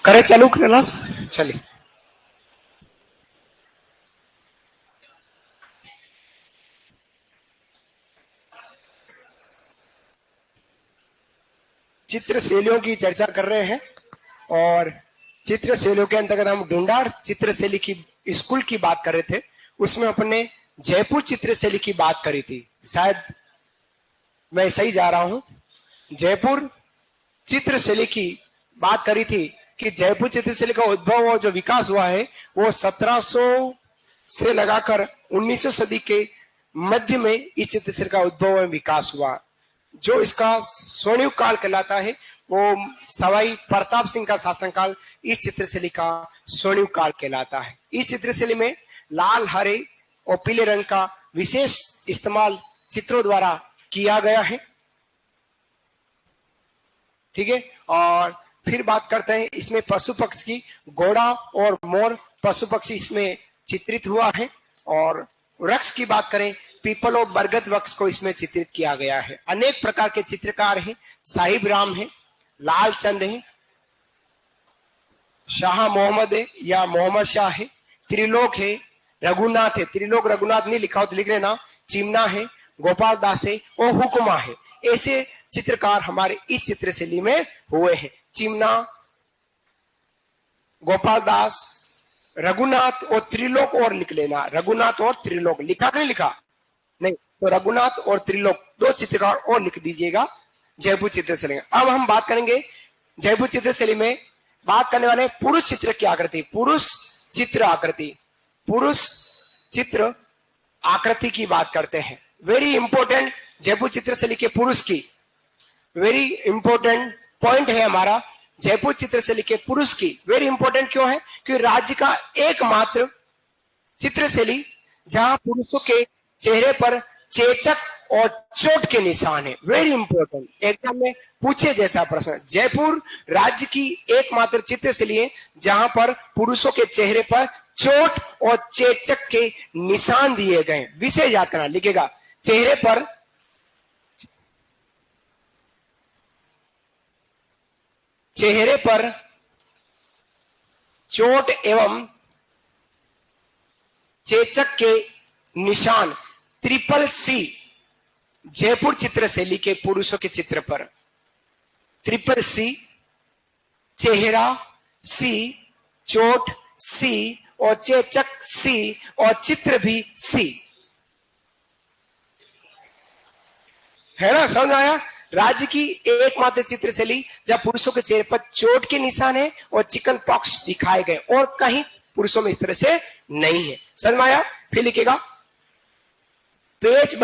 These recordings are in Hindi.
करे चालू क्लास चलिए। चित्र शैलियों की चर्चा कर रहे हैं और चित्र शैलियों के अंतर्गत हम ढूंढाड़ चित्र शैली की स्कूल की बात कर रहे थे। उसमें अपने जयपुर चित्र शैली की बात करी थी, शायद मैं सही जा रहा हूं। जयपुर चित्र शैली की बात करी थी कि जयपुर चित्र शैली का उद्भव और जो विकास हुआ है वो 1700 से लगाकर 19वीं सदी के मध्य में इस चित्र शैली का उद्भव और विकास हुआ। जो इसका स्वर्णयुग काल कहलाता है वो सवाई प्रताप सिंह का शासनकाल इस चित्रशैली का स्वर्णयुग काल कहलाता है। इस चित्रशैली में लाल, हरे और पीले रंग का विशेष इस्तेमाल चित्रों द्वारा किया गया है। ठीक है, और फिर बात करते हैं इसमें पशु पक्षी की, घोड़ा और मोर पशु पक्षी इसमें चित्रित हुआ है। और वृक्ष की बात करें, पीपल और बरगद वृक्ष को इसमें चित्रित किया गया है। अनेक प्रकार के चित्रकार हैं, साहिब राम है, लाल चंद है, शाह मोहम्मद है या मोहम्मद शाह है, त्रिलोक है, रघुनाथ है, त्रिलोक रघुनाथ नहीं लिखा हो तो लिख लेना, चिमना है, गोपाल दास है और हुक्मा है। ऐसे चित्रकार हमारे इस चित्रशैली में हुए हैं। चिमना, गोपाल दास, रघुनाथ और त्रिलोक और लिख लेना, रघुनाथ और त्रिलोक लिखा नहीं लिखा नहीं तो रघुनाथ और त्रिलोक दो चित्रकार और लिख दीजिएगा जयपुर चित्रशैली। अब हम बात करेंगे जयपुर चित्रशैली में बात करने वाले पुरुष चित्र की आकृति, पुरुष चित्र आकृति, पुरुष चित्र आकृति की बात करते हैं। वेरी इंपॉर्टेंट जयपुर चित्रशैली के पुरुष की वेरी इंपॉर्टेंट पॉइंट है हमारा जयपुर चित्रशैली के पुरुष की। वेरी इंपॉर्टेंट क्यों है? क्योंकि राज्य का एकमात्र चित्रशैली जहां पुरुषों के चेहरे पर चेचक और चोट के निशान है। वेरी इंपॉर्टेंट, एग्जाम में पूछे जैसा प्रश्न। जयपुर राज्य की एकमात्र चित्रशैली है जहां पर पुरुषों के चेहरे पर चोट और चेचक के निशान दिए गए। विशेष याद करना, लिखेगा चेहरे पर चोट एवं चेचक के निशान, ट्रिपल सी जयपुर चित्रशैली के पुरुषों के चित्र पर, ट्रिपल सी, चेहरा सी, चोट सी और चेचक सी और चित्र भी सी, है ना? समझ आया? राज्य की एकमात्र चित्रशैली जहां पुरुषों के चेहरे पर चोट के निशान है और चिकन पॉक्स दिखाए गए और कहीं पुरुषों में इस तरह से नहीं है। समझ में आया? फिर लिखेगा पेच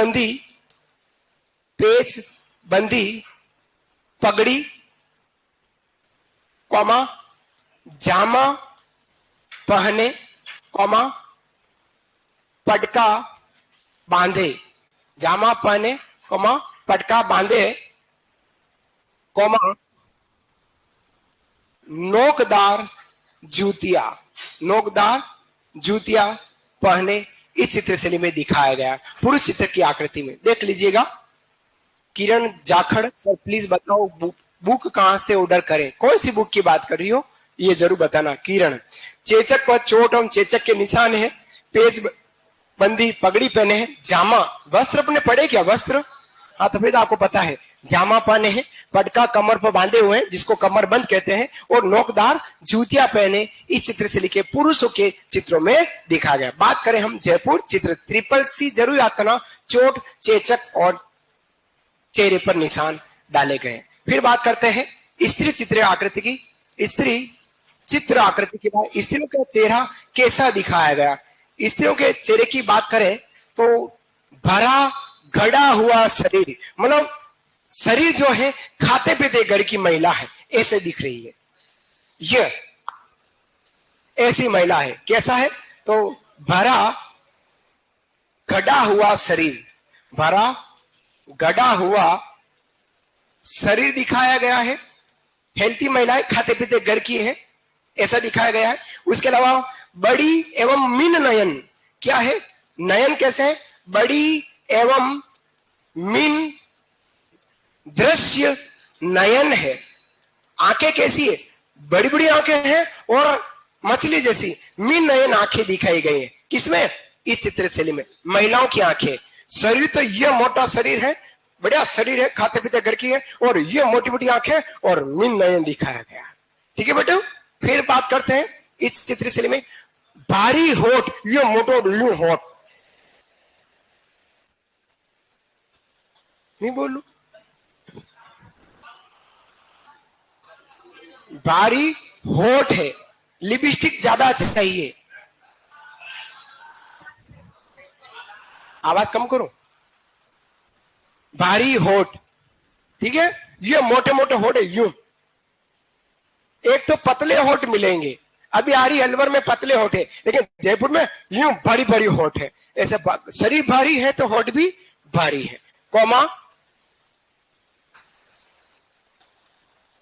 बंदी पगड़ी, कॉमा जामा पहने, कॉमा पटका बांधे, जामा पहने, कॉमा पटका बांधे, कॉमा नोकदार जूतियां पहने इस चित्रशैली में दिखाया गया पुरुष चित्र की आकृति में। देख लीजिएगा। किरण जाखड़, सर प्लीज बताओ बुक कहां से ऑर्डर करें, कौन सी बुक की बात कर रही हो ये जरूर बताना। किरण, चेचक पर चोट एवं चेचक के निशान है, पेज बंदी पगड़ी पहने हैं, जामा वस्त्र अपने पड़े क्या वस्त्र, हाँ तो फिर आपको पता है जामा पहने हैं, पटका कमर पर बांधे हुए हैं जिसको कमर बंद कहते हैं और नोकदार जूतियां पहने इस चित्रशैली के पुरुषों के चित्रों में दिखा गया। बात करें हम जयपुर चित्र, ट्रिपल सी जरूर याद करना, चोट, चेचक और चेहरे पर निशान डाले गए। फिर बात करते हैं स्त्री चित्र आकृति की। स्त्री चित्र आकृति के बाद स्त्रियों का चेहरा कैसा दिखाया गया। स्त्रियों के चेहरे की बात करें तो भरा घड़ा हुआ शरीर, मतलब शरीर जो है खाते पीते घर की महिला है ऐसे दिख रही है, ये ऐसी महिला है। कैसा है? तो भरा गड़ा हुआ शरीर, भरा गड़ा हुआ शरीर दिखाया गया है। हेल्थी महिलाएं खाते पीते घर की है ऐसा दिखाया गया है। उसके अलावा बड़ी एवं मीन नयन, क्या है? नयन कैसे है? बड़ी एवं मीन दृश्य नयन है। आंखें कैसी है? बड़ी बड़ी आंखें हैं और मछली जैसी मीन नयन आंखें दिखाई गई है। किसमें? इस चित्रशैली में। महिलाओं की आंखें। शरीर तो यह मोटा शरीर है, बढ़िया शरीर है, खाते पीते घर की है, और ये मोटी मोटी आंखें और मीन नयन दिखाया गया। ठीक है बेटो, फिर बात करते हैं इस चित्रशैली में। भारी होठ, ये मोटो यूं होठ, नहीं बोलू, भारी होठ है, लिपस्टिक ज्यादा चाहिए, आवाज कम करो, भारी होठ। ठीक है, ये मोटे मोटे होठ है यूं। एक तो पतले होठ मिलेंगे, अभी आरी अलवर में पतले होठ है, लेकिन जयपुर में यूं बड़ी बड़ी होठ है। ऐसे शरीर भारी है तो होठ भी भारी है। कौमा,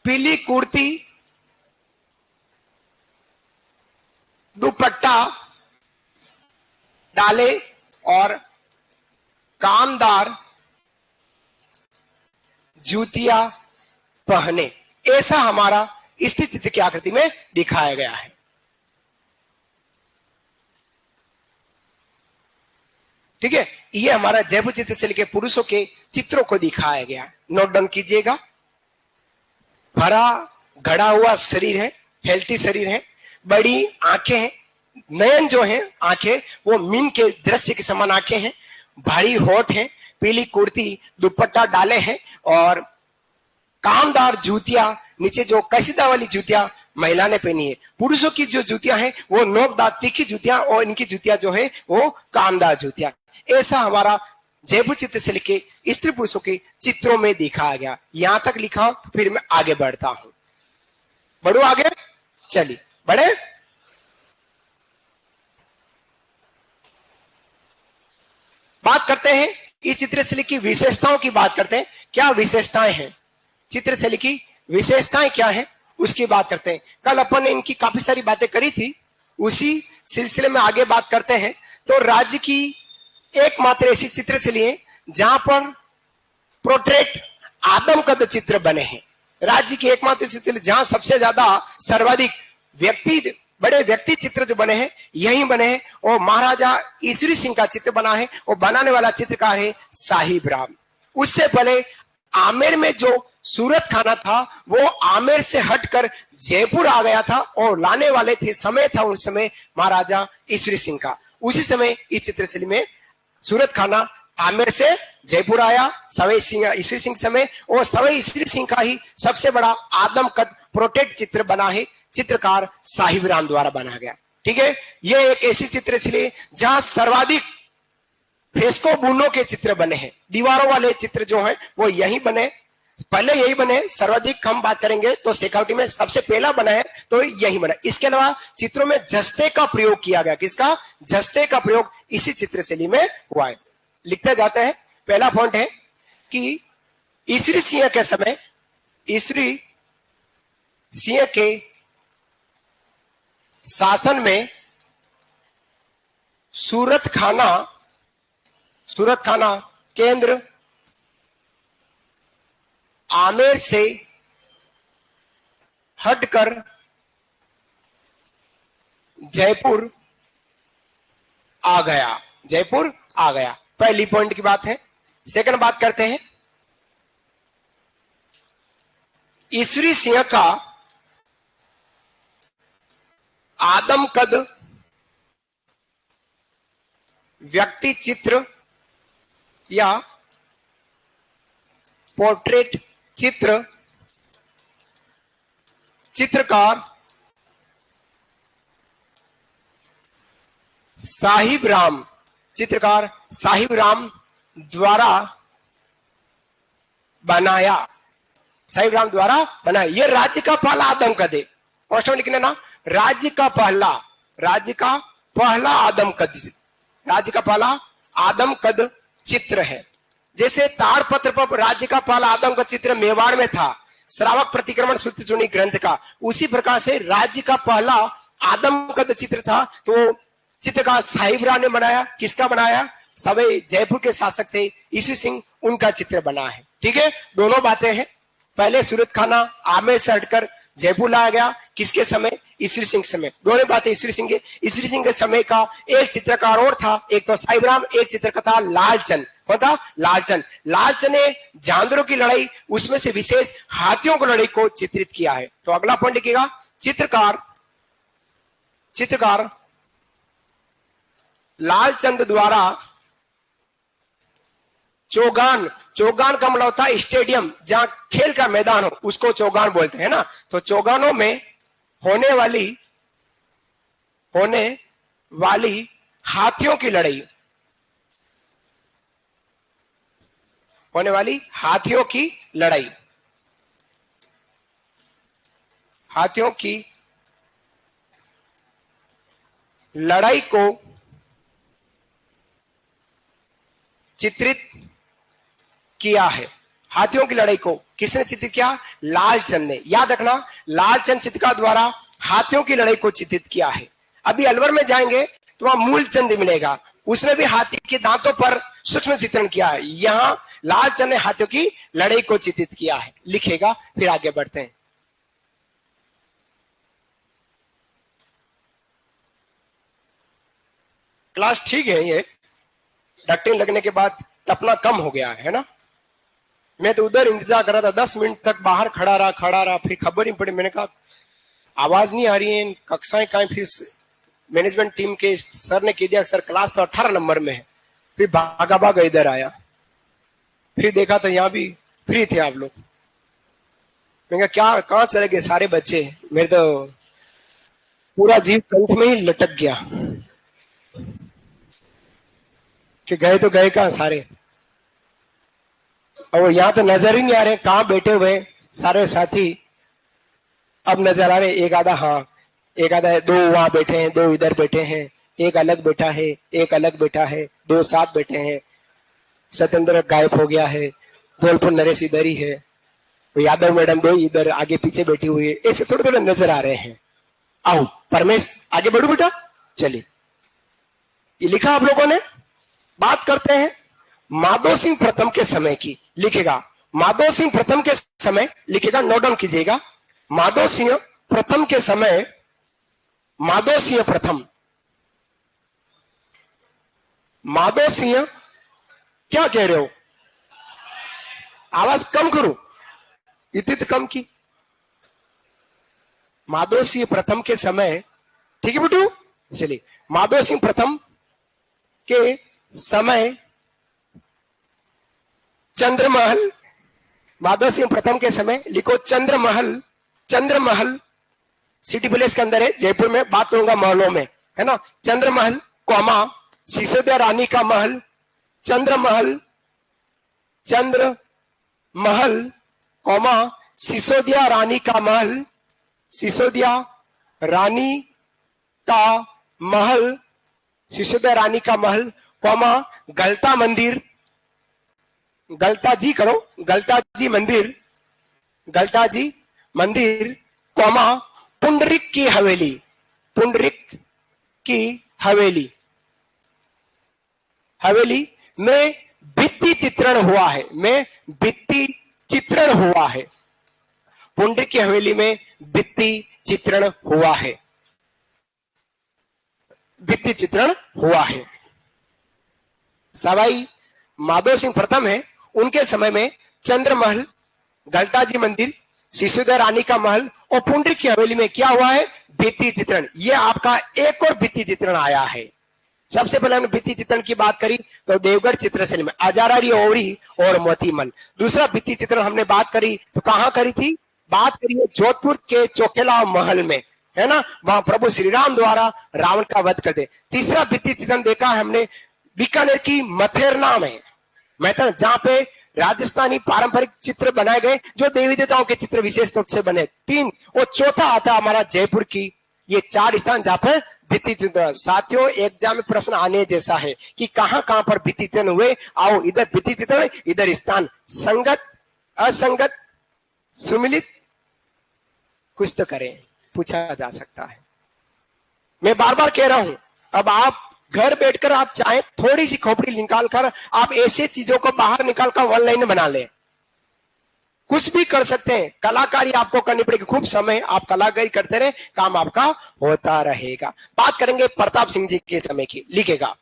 पीली कुर्ती, दुपट्टा डाले और कामदार जूतियां पहने, ऐसा हमारा स्थित चित्र की आकृति में दिखाया गया है। ठीक है, ये हमारा जयपुर चित्रशैली के पुरुषों के चित्रों को दिखाया गया। नोट डाउन कीजिएगा। भरा घड़ा हुआ शरीर है, हेल्थी शरीर है, बड़ी आंखें हैं, नयन जो है आंखें वो मीन के दृश्य के समान आंखें हैं, भारी होठ है, पीली कुर्ती, दुपट्टा डाले हैं और कामदार जूतियां, नीचे जो कसीदा वाली जूतियां महिला ने पहनी है। पुरुषों की जो जूतियां हैं वो नोकदार तीखी जूतियां, और इनकी जूतियां जो है वो कामदार जूतियां। ऐसा हमारा जयपुर चित्रशैली के स्त्री पुरुषों के चित्रों में दिखाया गया। यहां तक लिखा, तो फिर मैं आगे बढ़ता हूं। बढ़ो आगे, चलिए बढ़े। बात करते हैं इस चित्रशैली की विशेषताओं की बात करते हैं। क्या विशेषताएं हैं चित्रशैली की, विशेषताएं क्या है उसकी बात करते हैं। कल अपन ने इनकी काफी सारी बातें करी थी, उसी सिलसिले में आगे बात करते हैं। तो राज्य की एकमात्र ऐसी चित्रशैली है जहां पर प्रोट्रेट आदमकद चित्र बने हैं। राज्य की एकमात्र चित्रशैली जहां सबसे ज्यादा सर्वाधिक बड़े व्यक्ति चित्र जो बने हैं यही बने हैं, और महाराजा ईश्वरी सिंह का चित्र बना है, और बनाने वाला चित्रकार है साहिब राम। उससे पहले आमेर में जो सूरत खाना था वो आमेर से हटकर जयपुर आ गया था, और लाने वाले थे, समय था उस समय महाराजा ईश्वरी सिंह का। उसी समय इस चित्रशैली में सूरत खाना आमेर से जयपुर आया, सवई सिंह ईश्वरी सिंह समय, और सवई ईश्वरी सिंह का ही सबसे बड़ा आदमकद प्रोटेक्ट चित्र बना है, चित्रकार साहिब राम द्वारा बना गया। ठीक है, यह एक ऐसी चित्रशैली जहां सर्वाधिक फ्रेस्को बुनो के चित्र बने हैं। दीवारों वाले चित्र जो हैं वो यही बने, पहले यही बने। सर्वाधिक हम बात करेंगे तो शेखावटी में सबसे पहला बना है तो यही बना। इसके अलावा चित्रों में जस्ते का प्रयोग किया गया। किसका? जस्ते का प्रयोग इसी चित्रशैली में हुआ है। लिखते जाते हैं। पहला पॉइंट है कि ईश्वरी सिंह के समय, ईश्वरी सिंह के शासन में सूरत खाना केंद्र आमेर से हटकर जयपुर आ गया। जयपुर आ गया, पहली पॉइंट की बात है। सेकंड बात करते हैं, ईश्वरी सिंह का आदमकद व्यक्ति चित्र या पोर्ट्रेट चित्र चित्रकार साहिब राम द्वारा बनाया। साहिब राम द्वारा बनाया। यह राज्य का पहला आदमकद है। और लिखने ना, राज्य का पहला आदमकद चित्र है। जैसे ताड़पत्र पर राज्य का पहला आदमकद चित्र मेवाड़ में था, श्रावक प्रतिक्रमण सूत्र चुनी ग्रंथ का, उसी प्रकार से राज्य का पहला आदमकद चित्र था तो चित्रकार साहिब राम ने बनाया। किसका बनाया? सभी जयपुर के शासक थे ईश्वर सिंह, उनका चित्र बना है। ठीक है, दोनों बातें हैं। पहले सूरत खाना आमेर से हटकर जयपुर लाया गया, किसके समय? ईश्वर सिंह समय। दोनों बातें ईश्वर सिंह के समय का एक चित्रकार और था, एक तो साहिबराम, एक चित्रकार था लालचंद। कौन था? लालचंद। लालचंद ने जानवरों की लड़ाई, उसमें से विशेष हाथियों की लड़ाई को चित्रित किया है। तो अगला पॉइंट लिखिएगा, चित्रकार लालचंद द्वारा चौगान का मतलब होता है स्टेडियम, जहां खेल का मैदान हो उसको चौगान बोलते हैं ना। तो चौगानों में होने वाली हाथियों की लड़ाई, हाथियों की लड़ाई को चित्रित किया है। हाथियों की लड़ाई को किसने चित्रित किया? लालचंद ने। याद रखना, लालचंद चित्रकार द्वारा हाथियों की लड़ाई को चित्रित किया है। अभी अलवर में जाएंगे तो वहां मूलचंद मिलेगा, उसने भी हाथी के दांतों पर सूक्ष्म चित्रण किया है। यहां लालचंद ने हाथियों की लड़ाई को चित्रित किया है। लिखेगा, फिर आगे बढ़ते हैं। क्लास ठीक है, ये डॉक्टिंग लगने के बाद टपना कम हो गया है ना। मैं तो उधर इंतजार कर रहा था, 10 मिनट तक बाहर खड़ा रहा, फिर खबर नहीं पड़ी। मैंने कहा आवाज नहीं आ रही है, कक्षाएं कहीं। फिर मैनेजमेंट टीम के सर ने कह दिया सर क्लास तो 18 नंबर में है। फिर भागा इधर आया, फिर देखा तो यहाँ भी फ्री थे आप लोग। मैं क्या कहाँ चले गए सारे बच्चे? मेरे तो पूरा जीव कंठ में ही लटक गया कि गए तो गए कहाँ सारे। और यहाँ तो नजर ही नहीं आ रहे कहाँ बैठे हुए सारे साथी। अब नजर आ रहे एक आधा, हाँ एक आधा, दो वहां बैठे हैं, दो इधर बैठे हैं, एक अलग बैठा है, एक अलग बैठा है, दो साथ बैठे हैं। सत्येंद्र गायब हो गया है, धौलपुर नरेश इधर ही है, यादव मैडम दो इधर आगे पीछे बैठी हुई है। ऐसे थोड़े थोड़े नजर आ रहे हैं। आओ परमेश आगे बढ़ो बेटा, चलिए। ये लिखा आप लोगों ने। बात करते हैं माधो सिंह प्रथम के समय की। लिखेगा माधो सिंह प्रथम के समय, लिखेगा नोट डाउन कीजिएगा। माधो सिंह प्रथम के समय, माधो सिंह क्या कह रहे हो? आवाज कम करो, इतनी कम की। माधो सिंह प्रथम के समय, ठीक है बेटू, चलिए। माधो सिंह प्रथम के समय चंद्रमहल, माधव सिंह प्रथम के समय लिखो चंद्रमहल सिटी पैलेस के अंदर है जयपुर में। बात करूंगा महलों में, है ना। चंद्रमहल कौमा सिसोदिया रानी का महल, चंद्रमहल कौमा सिसोदिया रानी का महल, सिसोदिया रानी का महल कौमा गलता मंदिर, गलता जी मंदिर कौमा पुंडरिक की हवेली में भित्ति चित्रण हुआ है, पुंडरिक की हवेली में भित्ति चित्रण हुआ है। सवाई माधो सिंह प्रथम है, उनके समय में चंद्रमहल, गलता जी मंदिर, सिसोदिया रानी का महल और पुंडरिक की हवेली में क्या हुआ है? भित्ति चित्रण। ये आपका एक और भित्ति चित्रण आया है। सबसे पहले हमने भित्ति चित्रण की बात करी तो देवगढ़ चित्रशैली में अजारारी ओवरी और मोतीमल। दूसरा भित्ति चित्रण हमने बात करी तो कहां करी थी? बात करी है जोधपुर के चौकेला महल में, है ना। वहां प्रभु श्री राम द्वारा रावण का वध कर दे। तीसरा भित्ति चित्रण देखा है हमने बीकानेर की मथेरना में, जहां पे राजस्थानी पारंपरिक चित्र बनाए गए जो देवी देवताओं के चित्र विशेष रूप से बने। 3 और चौथा आता हमारा जयपुर की। ये 4 स्थान जहां पर भित्ति चित्रण। साथियों एग्जाम में प्रश्न आने जैसा है कि कहां कहां पर भित्ति चित्रण हुए। आओ इधर भित्ति चित्रण, इधर स्थान, संगत असंगत सुमिलित, कुछ तो करें, पूछा जा सकता है। मैं बार बार कह रहा हूं, अब आप घर बैठकर आप चाहे थोड़ी सी खोपड़ी निकालकर आप ऐसे चीजों को बाहर निकालकर ऑनलाइन बना ले, कुछ भी कर सकते हैं। कलाकारी आपको करनी पड़ेगी, खूब समय आप कलाकारी करते रहे, काम आपका होता रहेगा। बात करेंगे प्रताप सिंह जी के समय की, लिखेगा।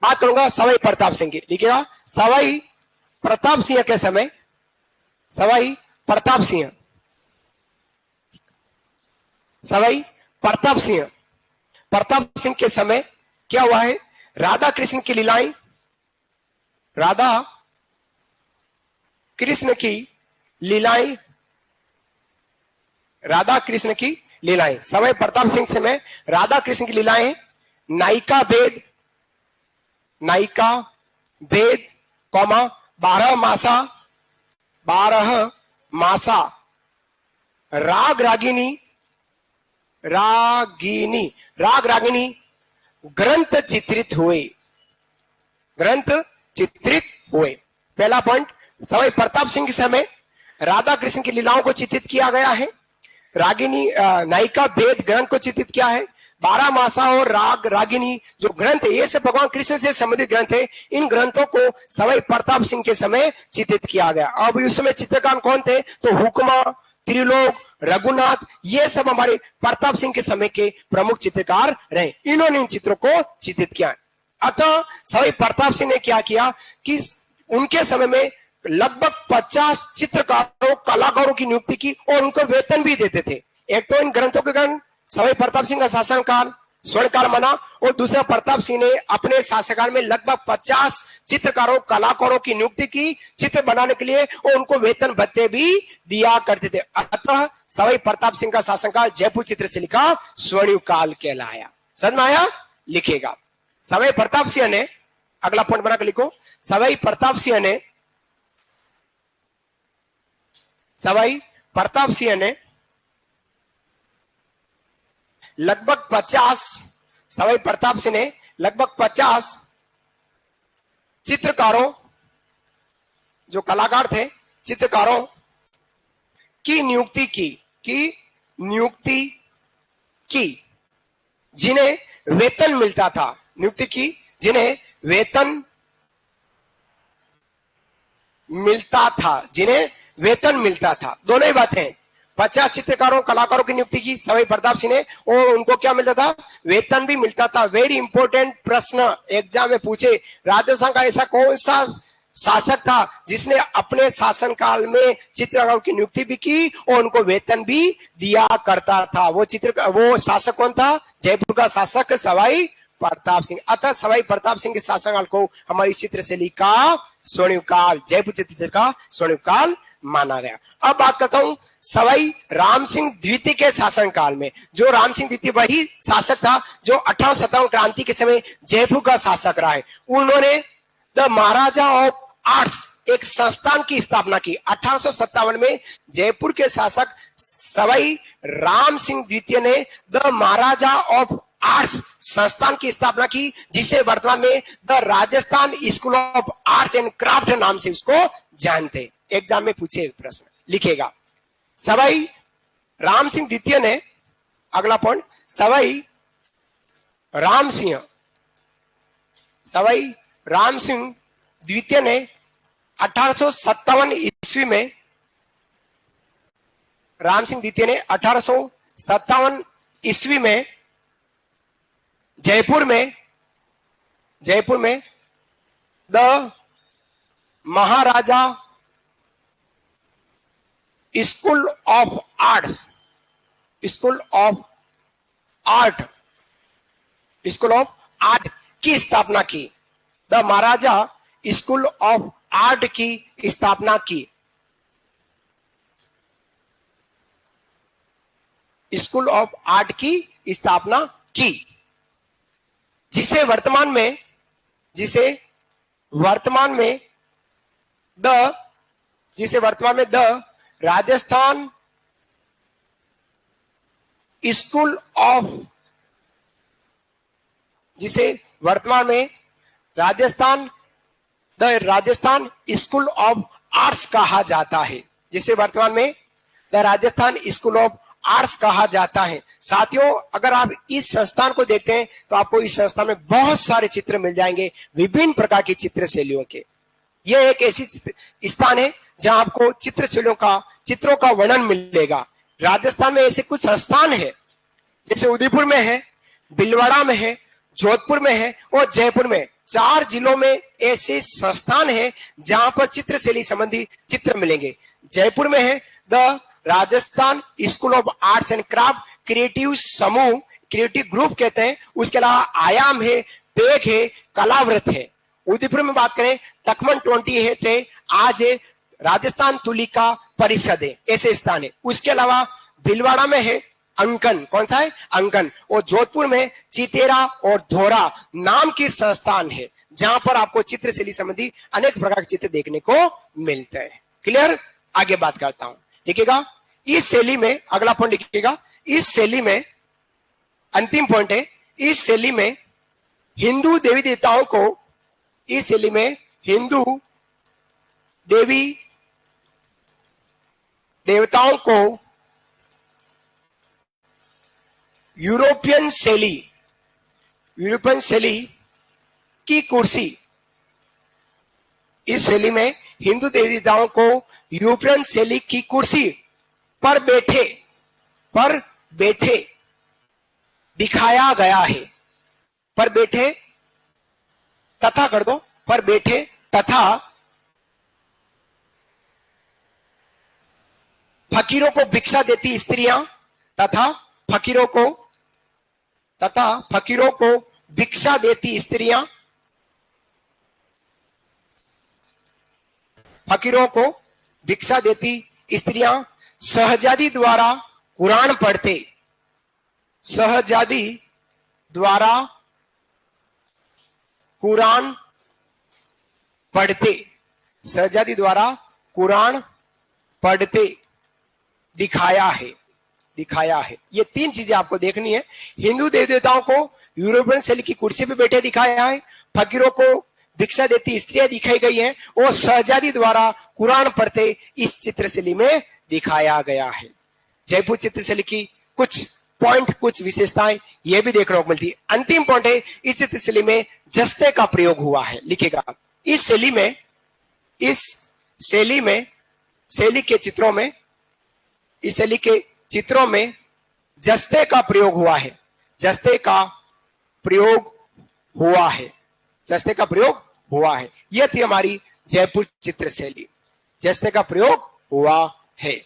बात करूंगा सवाई प्रताप सिंह की, लिखेगा। सवाई प्रताप सिंह के समय, सवाई प्रताप सिंह, सवाई प्रताप सिंह, प्रताप सिंह के समय क्या हुआ है? राधा कृष्ण की लीलाएं, राधा कृष्ण की लीलाएं, राधा कृष्ण की लीलाएं, सवाई प्रताप सिंह समय राधा कृष्ण की लीलाएं, नायिका भेद, नायिका भेद कौमा 12 मासा, 12 मासा, राग रागिनी, रागिनी, राग रागिनी ग्रंथ चित्रित हुए, ग्रंथ चित्रित हुए। पहला पॉइंट, सवाई प्रताप सिंह के समय राधा कृष्ण की लीलाओं को चित्रित किया गया है, रागिनी नायिका भेद ग्रंथ को चित्रित किया है, 12 मासा और राग रागिनी जो ग्रंथ है, ये सब भगवान कृष्ण से संबंधित ग्रंथ है। इन ग्रंथों को सवाई प्रताप सिंह के समय चित्रित किया गया। अब उस समय चित्रकार कौन थे? तो हुक्मा, त्रिलोक, रघुनाथ, ये सब हमारे प्रताप सिंह के समय के प्रमुख चित्रकार रहे। इन्होंने इन चित्रों को चित्रित किया। अतः सवाई प्रताप सिंह ने क्या किया कि उनके समय में लगभग 50 चित्रकारों, कलाकारों की नियुक्ति की और उनको वेतन भी देते थे। एक तो इन ग्रंथों के कारण सवाई प्रताप सिंह का शासनकाल स्वर्णकाल माना, और दूसरा प्रताप सिंह ने अपने शासनकाल में लगभग 50 चित्रकारों, कलाकारों की नियुक्ति की चित्र बनाने के लिए, और उनको वेतन भत्ते भी दिया करते थे। अतः सवाई प्रताप सिंह का शासनकाल जयपुर चित्रशिल्प का स्वर्णिम काल कहलाया। समझ में आया? लिखेगा। सवाई प्रताप सिंह ने, अगला पॉइंट बनाकर लिखो, सवाई प्रताप सिंह ने, सवाई प्रताप सिंह ने लगभग 50, सवाई प्रताप सिंह ने लगभग 50 चित्रकारों, जो कलाकार थे, चित्रकारों की नियुक्ति की, जिन्हें वेतन मिलता था, नियुक्ति की जिन्हें वेतन मिलता था, जिन्हें वेतन मिलता था। दोनों ही बातें, 50 चित्रकारों, कलाकारों की नियुक्ति की सवाई प्रताप सिंह ने, और उनको क्या मिलता था? वेतन भी मिलता था। वेरी इंपॉर्टेंट प्रश्न एग्जाम में पूछे, राजस्थान का ऐसा कौन सा शासक था जिसने अपने शासनकाल में चित्रकारों की नियुक्ति भी की और उनको वेतन भी दिया करता था? वो शासक कौन था? जयपुर का शासक सवाई प्रताप सिंह। अतः सवाई प्रताप सिंह के शासनकाल को हमारी चित्रशैली का स्वर्णिम काल, जयपुर चित्रशैली का स्वर्णिम काल माना गया। अब बात करता हूं सवाई राम सिंह द्वितीय के शासनकाल में। जो राम सिंह द्वितीय वही शासक था जो 1857 क्रांति के समय जयपुर का शासक रहा है। उन्होंने द महाराजा ऑफ आर्ट्स एक संस्थान की स्थापना की। 1857 में जयपुर के शासक सवाई राम सिंह द्वितीय ने द महाराजा ऑफ आर्ट्स संस्थान की स्थापना की, जिसे वर्तमान में the Rajasthan school of arts and craft नाम से उसको जानते। एग्जाम में पूछे प्रश्न, लिखेगा। सवाई राम सिंह द्वितीय ने, अगला पॉइंट, सवाई राम सिंह द्वितीय ने 1857 ईस्वी में, राम सिंह द्वितीय ने 1857 ईस्वी में जयपुर में the Maharaja school of art की स्थापना की। The Maharaja school of art की स्थापना की। स्कूल ऑफ आर्ट की स्थापना की, जिसे वर्तमान में द राजस्थान स्कूल ऑफ, जिसे वर्तमान में राजस्थान स्कूल ऑफ आर्ट्स कहा जाता है। जिसे वर्तमान में the Rajasthan school of arts कहा जाता है। साथियों, अगर आप इस संस्थान को देखते हैं तो आपको इस संस्थान में बहुत सारे चित्र मिल जाएंगे, विभिन्न प्रकार की चित्र शैलियों के। यह एक ऐसी स्थान है जहां आपको चित्रों का वर्णन मिलेगा। राजस्थान में ऐसे कुछ संस्थान है, जैसे उदयपुर में है, भीलवाड़ा में है, जोधपुर में है और जयपुर में। 4 जिलों में ऐसे संस्थान है जहां पर चित्रशैली संबंधी चित्र मिलेंगे। जयपुर में है the Rajasthan school of arts and craft creative समूह, क्रिएटिव ग्रुप कहते हैं। उसके अलावा आयाम है, पेक है, कलाव्रत है। उदयपुर में बात करें, टकमन 20 है थे, आज है राजस्थान तुलिका परिषद है, ऐसे स्थान है। उसके अलावा भीलवाड़ा में है अंकन, कौन सा है? अंकन। और जोधपुर में चितेरा और धोरा नाम की संस्थान है, जहां पर आपको चित्रशैली संबंधी अनेक प्रकार के चित्र देखने को मिलते हैं। क्लियर? आगे बात करता हूं, लिखिएगा। इस शैली में, अगला पॉइंट लिखिएगा, इस शैली में, अंतिम पॉइंट है, इस शैली में हिंदू देवी देवताओं को, इस शैली में हिंदू देवी देवताओं को यूरोपियन शैली की कुर्सी, इस शैली में हिंदू देवी देवताओं को यूरोपियन शैली की कुर्सी पर बैठे दिखाया गया है। पर बैठे तथा कर दो, पर बैठे तथा फकीरों को भिक्षा देती स्त्रियां, तथा फकीरों को भिक्षा देती स्त्रियां, फकीरों को भिक्षा देती स्त्रियां शहजादी द्वारा कुरान पढ़ते, शहजादी द्वारा कुरान पढ़ते, शहजादी द्वारा कुरान पढ़ते दिखाया है। ये 3 चीजें आपको देखनी है। हिंदू देवी देवताओं को यूरोपियन शैली की कुर्सी पे बैठे दिखाया है, फकीरों को भिक्षा देती स्त्रियां दिखाई गई हैं और शहजादी द्वारा कुरान पढ़ते इस चित्रशैली में दिखाया गया है। जयपुर चित्रशैली की कुछ पॉइंट, कुछ विशेषताएं यह भी देखने को मिलती है। अंतिम पॉइंट है, इस चित्रशैली में जस्ते का प्रयोग हुआ है। लिखेगा, इस शैली के चित्रों में जस्ते का प्रयोग हुआ है। जस्ते का प्रयोग हुआ है। यह थी हमारी जयपुर चित्रशैली। जस्ते का प्रयोग हुआ है।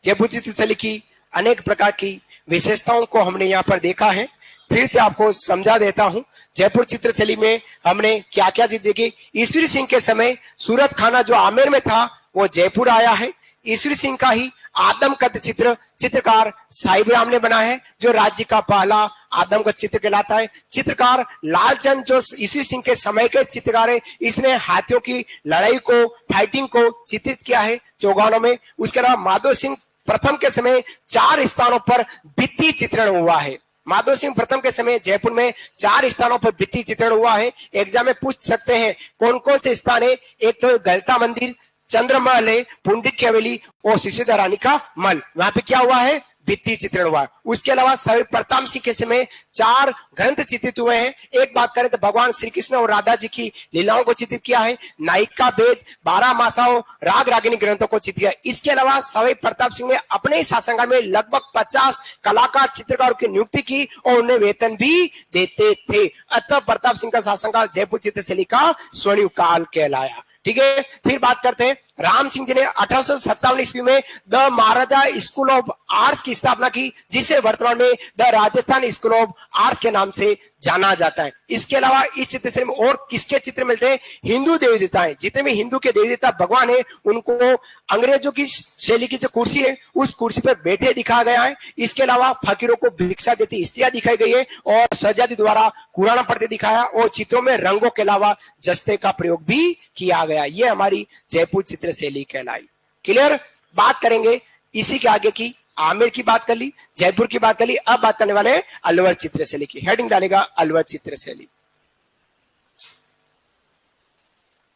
जयपुर चित्रशैली की अनेक प्रकार की विशेषताओं को हमने यहाँ पर देखा है। फिर से आपको समझा देता हूं, जयपुर चित्रशैली में हमने क्या क्या चीज देखी। ईश्वरी सिंह के समय सूरत खाना जो आमेर में था वो जयपुर आया है। ईश्वरी सिंह का ही आदमकद चित्रकार साहिब राम ने बना है, जो राज्य का पहला आदमकद चित्र कहलाता है। चित्रकार लालचंद जो ईश्वरी सिंह के समय के चित्रकार है, इसने हाथियों की लड़ाई को, फाइटिंग को चित्रित किया है चौगानों में। उसके अलावा माधव सिंह प्रथम के समय 4 स्थानों पर भित्ति चित्रण हुआ है। माधव सिंह प्रथम के समय जयपुर में 4 स्थानों पर भित्ति चित्रण हुआ है। एग्जाम में पूछ सकते हैं कौन कौन से स्थान है। एक तो गलता मंदिर, चंद्रमहल है, पुंडित की हवेली और शिशुदा रानी का महल, वहां पे क्या हुआ है? भित्ति चित्रण हुआ है। उसके अलावा सवाई प्रताप सिंह के समय 4 ग्रंथ चित्रित हुए हैं। एक बात करें तो भगवान श्री कृष्ण और राधा जी की लीलाओं को चित्रित किया है। नायिका भेद, 12 मासाओं, राग रागिनी ग्रंथों को चित्रित किया। इसके अलावा सवाई प्रताप सिंह ने अपने ही शासनकाल में लगभग 50 कलाकार चित्रकारों की नियुक्ति की और उन्हें वेतन भी देते थे। अतः प्रताप सिंह का शासनकाल जयपुर चित्रशैली का स्वर्णिम काल कहलाया। ठीक है, फिर बात करते हैं। राम सिंह जी ने 1857 ईस्वी में the Maharaja school of arts की स्थापना की, जिसे वर्तमान में the Rajasthan school of arts के नाम से जाना जाता है। इसके अलावा इस चित्रशैली में और किसके चित्र मिलते हैं? हिंदू देवी देवताएं। जितने भी हिंदू के देवी देवता भगवान है, उनको अंग्रेजों की शैली की जो कुर्सी है, उस कुर्सी पर बैठे दिखाया गया है। इसके अलावा फकीरों को भिक्षा देती स्त्रियां दिखाई गई है और शहजादी द्वारा कुरान पढ़ते दिखाया और चित्रों में रंगों के अलावा जस्ते का प्रयोग भी किया गया। ये हमारी जयपुर चित्रशैली कहलाई। क्लियर? बात करेंगे इसी के आगे की। आमेर की बात कर ली, जयपुर की बात कर ली, अब बात करने वाले अलवर चित्रशैली की। हेडिंग डालेगा अलवर चित्रशैली।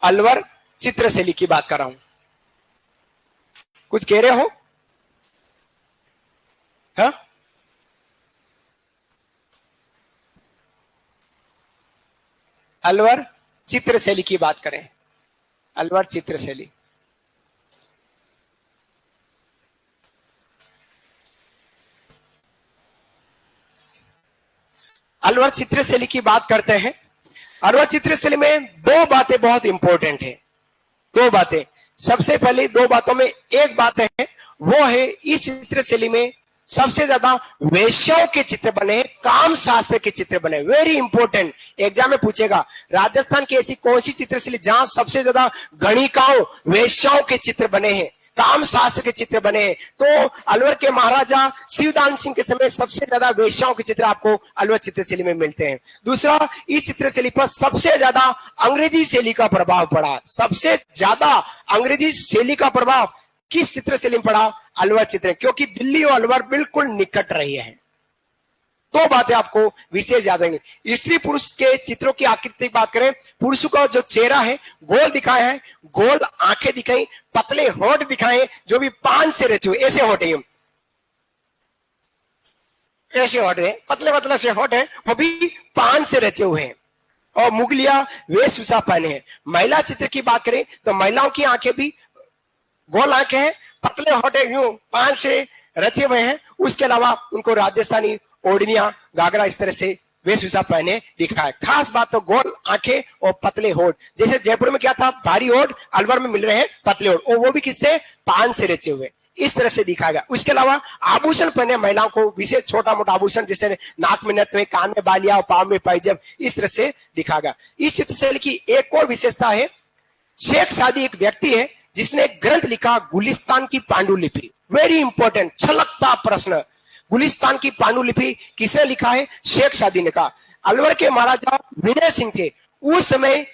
अलवर चित्रशैली की बात कर रहा हूं। कुछ कह रहे हो? हाँ, अलवर चित्रशैली की बात करें, अलवर चित्रशैली। अलवर चित्रशैली की बात करते हैं। अलवर चित्रशैली में दो बातें बहुत इंपॉर्टेंट है, दो बातें। सबसे पहले दो बातों में एक बात है, वो है इस चित्रशैली में सबसे ज्यादा वेश्याओं के चित्र बने हैं, काम शास्त्र के चित्र बने। वेरी इंपॉर्टेंट, एग्जाम में पूछेगा राजस्थान की ऐसी कौन सी चित्रशैली जहां सबसे ज्यादा गणिकाओं वेश्याओं के चित्र बने हैं, काम शास्त्र के चित्र बने हैं। तो अलवर के महाराजा शिवदान सिंह के समय सबसे ज्यादा वेश्याओं के चित्र आपको अलवर चित्रशैली में मिलते हैं। दूसरा, इस चित्रशैली पर सबसे ज्यादा अंग्रेजी शैली का प्रभाव पड़ा। सबसे ज्यादा अंग्रेजी शैली का प्रभाव किस चित्रशैली में पड़ा? अलवर चित्र, क्योंकि दिल्ली और अलवर बिल्कुल निकट रही है। दो बातें आपको विशेष याद रहेंगी। स्त्री पुरुष के चित्रों की आकृति की बात करें, पुरुष का जो चेहरा है गोल दिखाया है, गोल आंखें दिखाई, पतले होठ दिखाए जो भी पान से रचे हुए, ऐसे होठ है, ऐसे होठ है, पतले पतले से होठ है, वो भी पान से रचे हुए हैं और मुगलिया वेशभूषा पहने हैं। महिला चित्र की बात करें तो महिलाओं की आंखें भी गोल आंखें हैं, पतले होठ है, यूं पान से रचे हुए हैं। उसके अलावा उनको राजस्थानी ओढ़निया घाघरा इस तरह से वेशभूषा पहने दिखा है। खास बात तो गोल आंखें और पतले होठ। जैसे जयपुर में क्या था, भारी होठ, अलवर में मिल रहे हैं पतले होठ, और वो भी किससे? पान से रचे हुए, इस तरह से दिखाया गया। उसके अलावा आभूषण पहने महिलाओं को विशेष छोटा मोटा आभूषण, जैसे नाक में नथ, कान में बालिया और पांव में पायजब, इस तरह से दिखाया गया। इस चित्रशैली की एक और विशेषता है, शेख सादी एक व्यक्ति है जिसने एक ग्रंथ लिखा गुलिस्तान की पांडुलिपि। वेरी इंपॉर्टेंट, छलकता प्रश्न, गुलिस्तान की पांडुलिपि किसने लिखा है? शेख सादी ने कहा। अलवर के महाराजा विनय सिंह थे, उस समय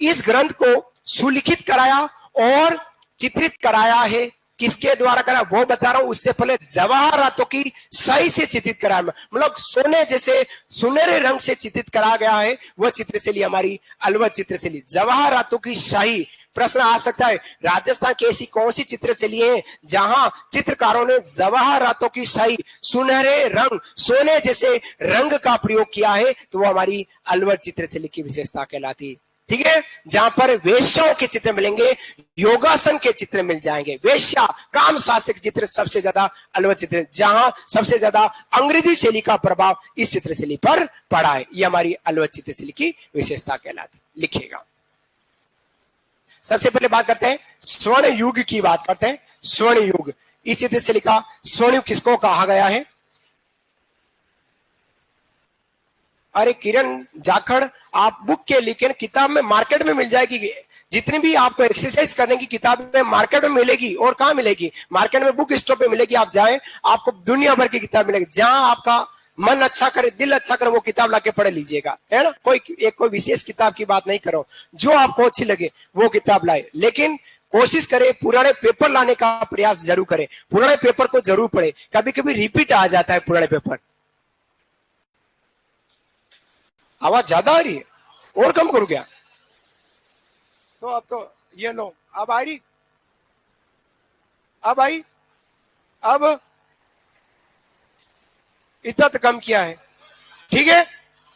इस ग्रंथ को सुलिखित कराया और चित्रित कराया है। किसके द्वारा करा वो बता रहा हूं, उससे पहले जवाहरातों की शाही से चित्रित कराया, मतलब सोने जैसे सुनहरे रंग से चित्रित करा गया है। वह चित्रशैली हमारी अलवर चित्रशैली, जवाहरातों की शाही। प्रश्न आ सकता है, राजस्थान की ऐसी कौन सी चित्रशैली है जहां चित्रकारों ने जवाहरातों की शाही, सुनहरे रंग, सोने जैसे रंग का प्रयोग किया है? तो वो हमारी अलवर चित्रशैली की विशेषता कहलाती। ठीक है, जहां पर वेश्याओं के चित्र मिलेंगे, योगासन के चित्र मिल जाएंगे, वेश्या काम शास्त्र के चित्र सबसे ज्यादा अलवर चित्र, जहां सबसे ज्यादा अंग्रेजी शैली का प्रभाव इस चित्रशैली पर पड़ा है। ये हमारी अलवर चित्रशैली की विशेषता कहलाती। लिखिएगा। सबसे पहले बात करते हैं स्वर्ण युग की बात करते हैं। स्वर्ण युग, इस चित्रशैली का स्वर्ण युग किसको कहा गया है? अरे किरण जाखड़, आप बुक के लेकिन किताब में मार्केट में मिल जाएगी। जितनी भी आपको एक्सरसाइज करने की किताब में मार्केट में मिलेगी, और कहां मिलेगी? मार्केट में बुक स्टोर पे मिलेगी। आप जाएं, आपको दुनिया भर की किताब मिलेगी। जहां आपका मन अच्छा करे, दिल अच्छा करे, वो किताब लाके पढ़ लीजिएगा, है ना। कोई विशेष किताब की बात नहीं करो, जो आपको अच्छी लगे वो किताब लाए, लेकिन कोशिश करें पुराने पेपर लाने का प्रयास जरूर करें। पुराने पेपर को जरूर पढ़े, कभी कभी रिपीट आ जाता है पुराने पेपर। आवाज ज्यादा आ रही है, और कम करूं क्या? तो अब तो ये लो, अब आ रही, अब आई, अब इतना तो कम किया है, ठीक है।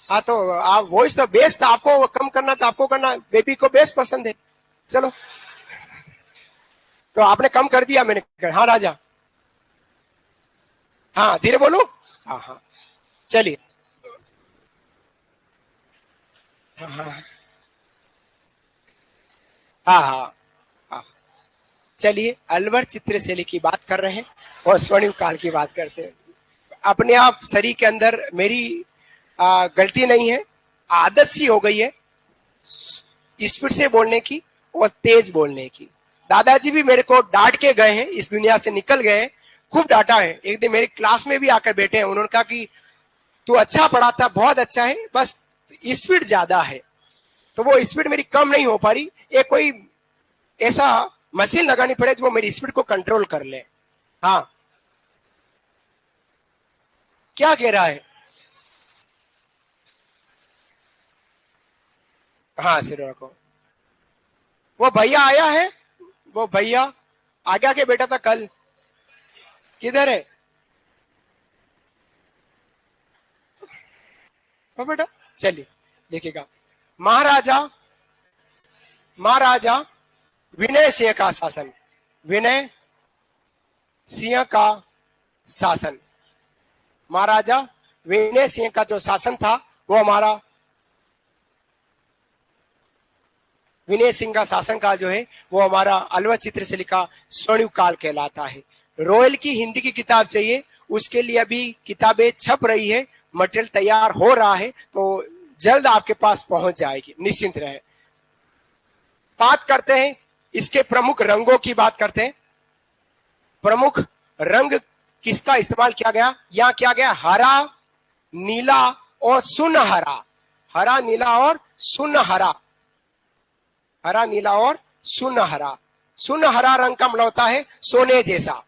हाँ तो आप वॉइस तो बेस था, आपको कम करना था, आपको करना, बेबी को बेस पसंद है। चलो, तो आपने कम कर दिया, मैंने कर, हाँ राजा, हाँ धीरे बोलो, हाँ हाँ चलिए, हाँ हाँ हाँ हाँ हाँ। चलिए, अलवर चित्रशैली की बात कर रहे हैं और स्वर्णिम काल की बात करते हैं। अपने आप शरीर के अंदर मेरी गलती नहीं है, आदत सी हो गई है स्पीड से बोलने की और तेज बोलने की। दादाजी भी मेरे को डांट के गए हैं, इस दुनिया से निकल गए हैं, खूब डांटा है। एक दिन मेरी क्लास में भी आकर बैठे हैं, उन्होंने कहा कि तू अच्छा पढ़ाता, बहुत अच्छा है, बस स्पीड ज्यादा है। तो वो स्पीड मेरी कम नहीं हो पा रही, एक कोई ऐसा मशीन लगानी पड़े जो वो मेरी स्पीड को कंट्रोल कर ले। हाँ, क्या कह रहा है? हाँ सिर रखो। वो भैया आया है, वो भैया आगे आगे बेटा था कल, किधर है वो बेटा? चलिए देखिएगा, महाराजा महाराजा विनय सिंह का शासन, विनय सिंह का शासन, महाराजा विनय सिंह का जो शासन था वो हमारा विनय सिंह का शासन काल जो है वो हमारा अलवर चित्र से लिखा स्वर्णिम काल कहलाता है। रॉयल की हिंदी की किताब चाहिए, उसके लिए अभी किताबें छप रही है, मटेरियल तैयार हो रहा है, तो जल्द आपके पास पहुंच जाएगी, निश्चिंत रहे। बात करते हैं इसके प्रमुख रंगों की, बात करते हैं प्रमुख रंग किसका इस्तेमाल किया गया। यहां किया गया हरा, नीला और सुनहरा, हरा, नीला और सुनहरा, हरा, नीला और सुनहरा। सुनहरा रंग का मतलब होता है सोने जैसा,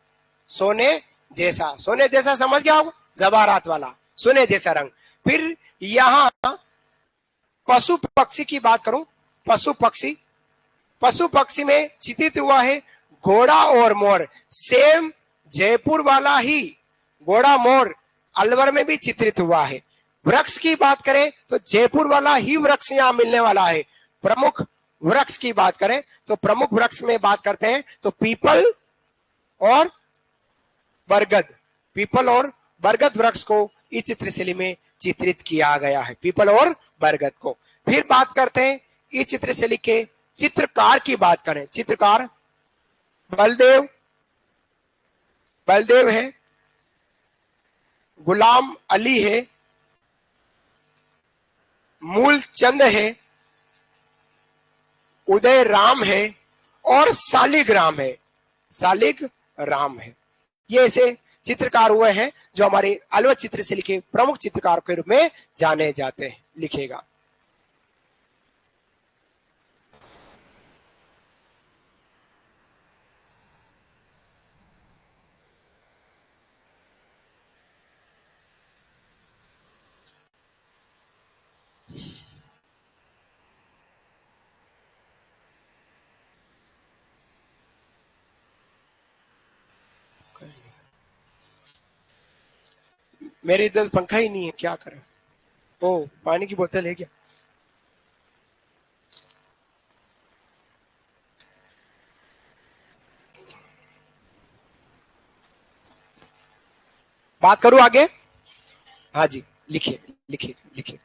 सोने जैसा, सोने जैसा समझ गया हो, जवाहरात वाला सोने जैसा रंग। फिर यहां पशु पक्षी की बात करूं, पशु पक्षी, पशु पक्षी में चित्रित हुआ है घोड़ा और मोर, सेम जयपुर वाला ही घोड़ा मोर अलवर में भी चित्रित हुआ है। वृक्ष की बात करें तो जयपुर वाला ही वृक्ष यहां मिलने वाला है। प्रमुख वृक्ष की बात करें तो प्रमुख वृक्ष में बात करते हैं तो पीपल और बरगद, पीपल और बरगद वृक्ष को इस चित्रशैली में चित्रित किया गया है, पीपल और बरगद को। फिर बात करते हैं इस चित्रशैली के चित्रकार की बात करें, चित्रकार बलदेव, बलदेव है, गुलाम अली है, मूलचंद है, उदय राम है और सालिग राम है, सालिग राम है। ये ऐसे चित्रकार हुए हैं जो हमारे अलवर चित्रशैली के प्रमुख चित्रकार के रूप में जाने जाते हैं। लिखेगा मेरे इधर पंखा ही नहीं है, क्या करें। ओ पानी की बोतल है क्या? बात करूं आगे? हाँ जी, लिखिए लिखिए लिखिए।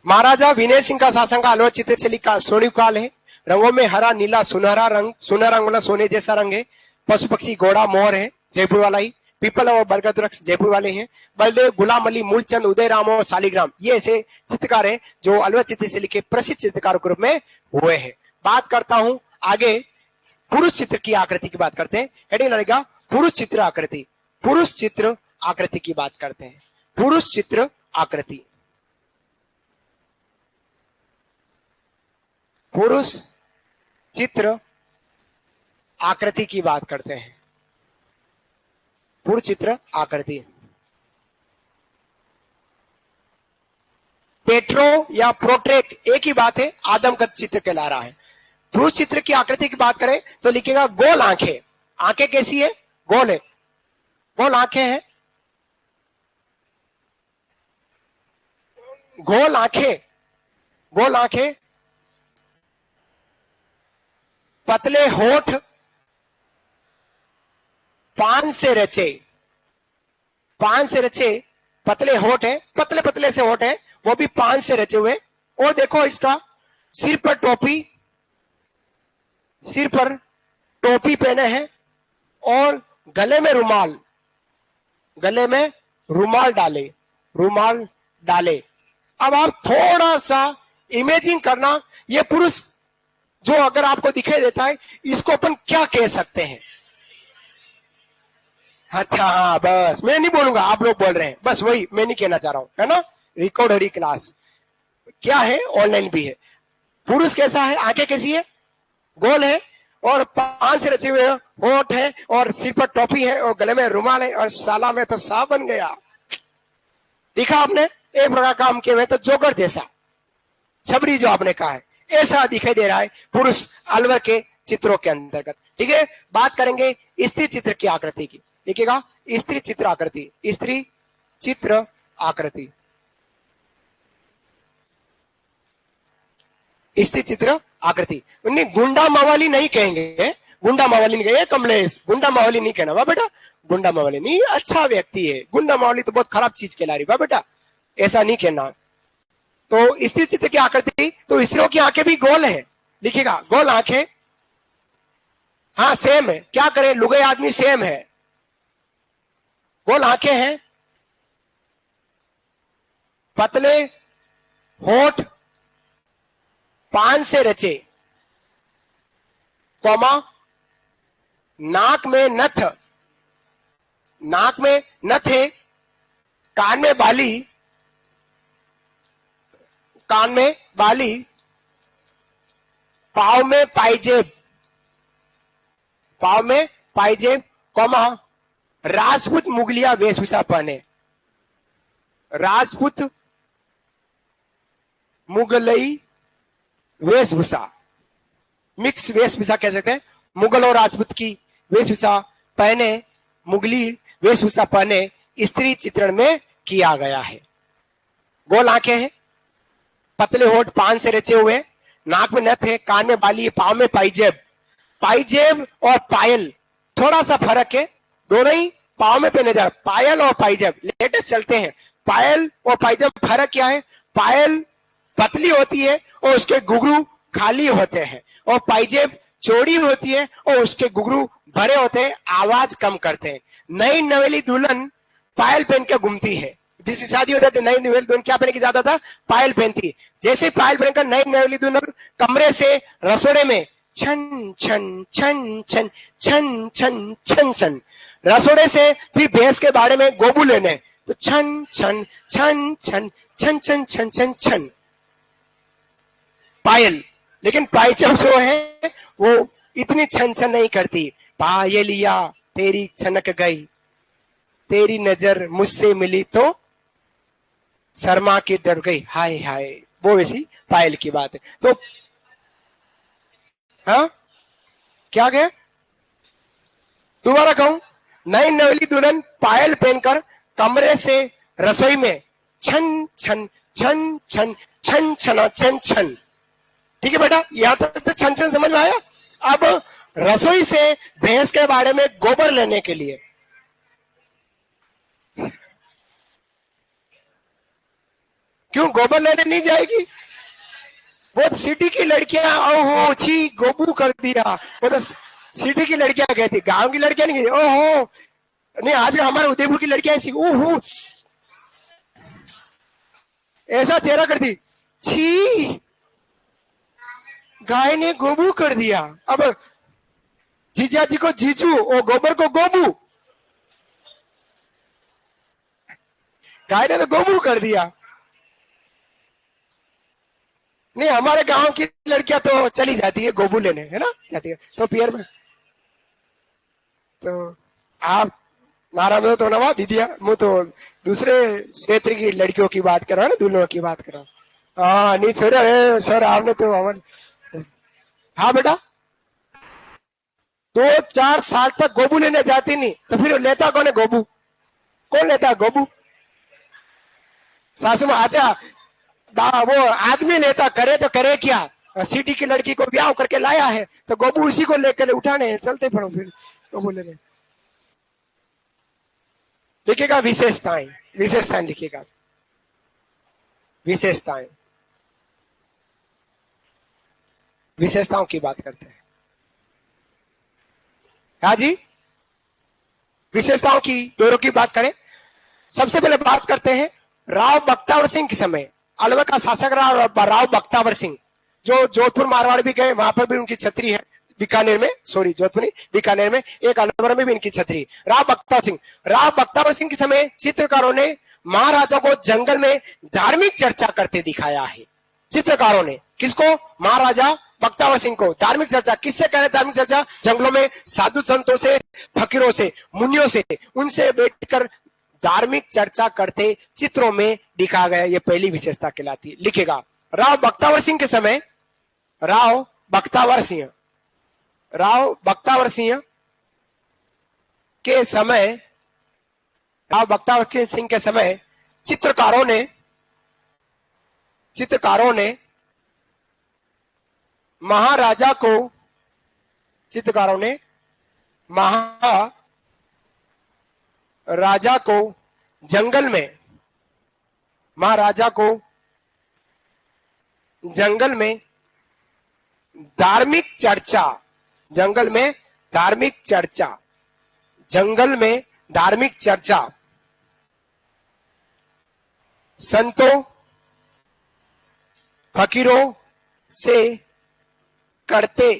महाराजा विनय सिंह का शासन का अलवर चित्रशैली का स्वर्णिम काल है। रंगों में हरा, नीला, सुनहरा रंग, सुनहरा रंग मतलब सोने जैसा रंग है। पशु पक्षी घोड़ा मोर है, जयपुर वाला ही। पीपल और बरगद वृक्ष जयपुर वाले हैं। बलदेव, गुलाम अली, मूलचंद, उदय राम और सालिग्राम ये ऐसे चित्रकार हैं जो अलवर चित्रशैली के प्रसिद्ध चित्रकारों के रूप में हुए हैं। बात करता हूं आगे पुरुष चित्र की आकृति की बात करते हैं। हेडिंग लगेगा पुरुष चित्र आकृति, पुरुष चित्र आकृति की बात करते हैं। पुरुष चित्र आकृति, पुरुष चित्र आकृति की बात करते हैं। पुरुष चित्र आकृति पेट्रो या प्रोट्रेट एक ही बात है, आदमकद चित्र कहला रहा है। पुरुष चित्र की आकृति की बात करें तो लिखेगा गोल आंखें। आंखें कैसी है? गोल है, गोल आंखें हैं, गोल आंखें, गोल आंखें, पतले होठ, पान से रचे, पान से रचे पतले होठ है, पतले पतले से होठ है, वो भी पान से रचे हुए। और देखो इसका सिर पर टोपी, सिर पर टोपी पहने हैं और गले में रुमाल, गले में रुमाल डाले, रुमाल डाले। अब आप थोड़ा सा इमेजिन करना, ये पुरुष जो अगर आपको दिखाई देता है इसको अपन क्या कह सकते हैं? अच्छा हाँ, बस मैं नहीं बोलूंगा, आप लोग बोल रहे हैं, बस वही मैं नहीं कहना चाह रहा हूं, है ना। रिकॉर्डरी क्लास क्या है, ऑनलाइन भी है। पुरुष कैसा है? आंखें कैसी है? गोल है और पान से रचे हुए होठ है और सिर पर टोपी है और गले में रुमाल है और साला में तो सा बन गया। देखा आपने, एक प्रकार काम किए हुए तो जोकर जैसा, छबरी जो आपने कहा है, ऐसा दिखाई दे रहा है पुरुष अलवर के चित्रों के अंतर्गत। ठीक है, बात करेंगे स्त्री चित्र की आकृति की। देखिएगा, स्त्री चित्र आकृति, स्त्री चित्र आकृति, स्त्री चित्र आकृति। उन्हें गुंडा मावाली नहीं कहेंगे, गुंडा मावाली नहीं कहेंगे, कमलेश गुंडा मावाली नहीं कहना, वाह बेटा, गुंडा मावाली नहीं, अच्छा व्यक्ति है। गुंडा मावाली तो बहुत खराब चीज कहला रही, वाह बेटा, ऐसा नहीं कहना। तो स्त्री चित्र की आकृति, तो स्त्रियों की आंखें भी गोल है, लिखिएगा गोल आंखें, हाँ सेम है, क्या करें लुगाई आदमी सेम है, गोल आंखें हैं, पतले होठ पान से रचे, कौमा नाक में नथ, नाक में नथ है, कान में बाली, कान में बाली, पाव में पायजेब, पाव में पायजेब, कौमा राजपूत मुगलिया वेशभूषा पहने, राजपूत मुगलई वेशभूषा, मिक्स वेशभूषा कह सकते हैं, मुगल और राजपूत की वेशभूषा पहने, मुगली वेशभूषा पहने स्त्री चित्रण में किया गया है। गोल आंखें हैं, पतले होठ पान से रचे हुए, नाक में नथ है, कान में बाली है, पांव में पायजेब। पायजेब और पायल थोड़ा सा फर्क है, दोनों ही पांव में पहने जा, पायल और पायजेब लेटेस्ट चलते हैं। पायल और पायजेब फर्क क्या है, पायल पतली होती है और उसके घुंघरू खाली होते हैं, और पायजेब चौड़ी होती है और उसके घुंघरू भरे होते हैं, आवाज कम करते हैं। नई नवेली दुल्हन पायल पहन के घूमती है, जिसकी शादी होती है नई नवेली दुल्हन क्या पहन के ज्यादा था, पायल पहनती। जैसे पायल पहनकर नई नवेली दुल्हन कमरे से रसोड़े में छन छन छन छन छन छन छन छन, रसोड़े से फिर भैंस के बाड़े में गोबू लेने, तो छन छन छन छन छन छन छन छन छन पायल। लेकिन पायजेब जो है वो इतनी छन छन नहीं करती। पायलिया तेरी छनक गई, तेरी नजर मुझसे मिली तो शर्मा के डर गई, हाय हाय, वो वैसी पायल की बात है। तो हाँ क्या गए, दोबारा कहूं, नई नवेली दुल्हन पायल पहनकर कमरे से रसोई में छन छन छन छन छन छना छन छन। ठीक है बेटा, यहां तक तो छन छन समझ में आया। अब रसोई से भैंस के बाड़े में गोबर लेने के लिए, क्यों गोबर लेने नहीं जाएगी, वो सिटी की लड़कियां ओहो छी गोबू कर दिया, वो तो सिटी की लड़कियां कहती, गांव की लड़कियां नहीं कहती ओहो, नहीं आज हमारे उदयपुर की लड़कियां ऐसी ओहो ऐसा चेहरा करती, छी गाय ने गोबू कर दिया। अब जीजा जी को जीजू और गोबर को गोबू, गाय ने तो गोबू कर दिया। नहीं हमारे गांव की लड़कियां तो चली जाती है गोबू लेने, है ना, जाती है तो पियर में। तो आप मारा में तो नवा दीदिया, मैं तो दूसरे क्षेत्र की लड़कियों की बात कर रहा हूँ ना, दुल्हनों की बात कर रहा हूँ। हाँ नहीं छोड़े सर, आपने तो हमारे, हाँ बेटा 2-4 साल तक गोबू लेने जाती नहीं, तो फिर लेता कौन है गोबू, कौन लेता है गोबू, सासू में। अच्छा वो आदमी लेता, करे तो करे क्या, सिटी की लड़की को ब्याह करके लाया है तो गोबू उसी को लेकर उठाने चलते पड़ो फिर गोबू लेने। लिखिएगा विशेषताएं, विशेषताएं लिखिएगा, विशेषताएं, विशेषताओं की बात करते हैं। हाँ जी, विशेषताओं की दोनों की बात करें। सबसे पहले बात करते हैं राव बख्तावर सिंह के समय, अलवर का शासक राव बख्तावर सिंह, जो जोधपुर मारवाड़ भी गए, वहां पर भी उनकी छतरी है, बीकानेर में, सॉरी जोधपुर नहीं बीकानेर में, एक अलवर में भी इनकी छतरी। राव बख्तावर सिंह के समय चित्रकारों ने महाराजा को जंगल में धार्मिक चर्चा करते दिखाया है। चित्रकारों ने किसको, महाराजा बख्तावर सिंह को धार्मिक चर्चा, किससे करें धार्मिक चर्चा, जंगलों में साधु संतों से, फकीरों से, मुनियों से, उनसे बैठकर धार्मिक चर्चा करते चित्रों में दिखा गया। ये पहली विशेषता कहलाती है। लिखेगा राव बख्तावर सिंह के समय राव बख्तावर सिंह, राव बख्तावर सिंह के समय, राव बख्तावर सिंह के समय चित्रकारों ने महाराजा को, चित्रकारों ने महाराजा को जंगल में, महाराजा को जंगल में धार्मिक चर्चा, जंगल में धार्मिक चर्चा, जंगल में धार्मिक चर्चा संतों फकीरों से करते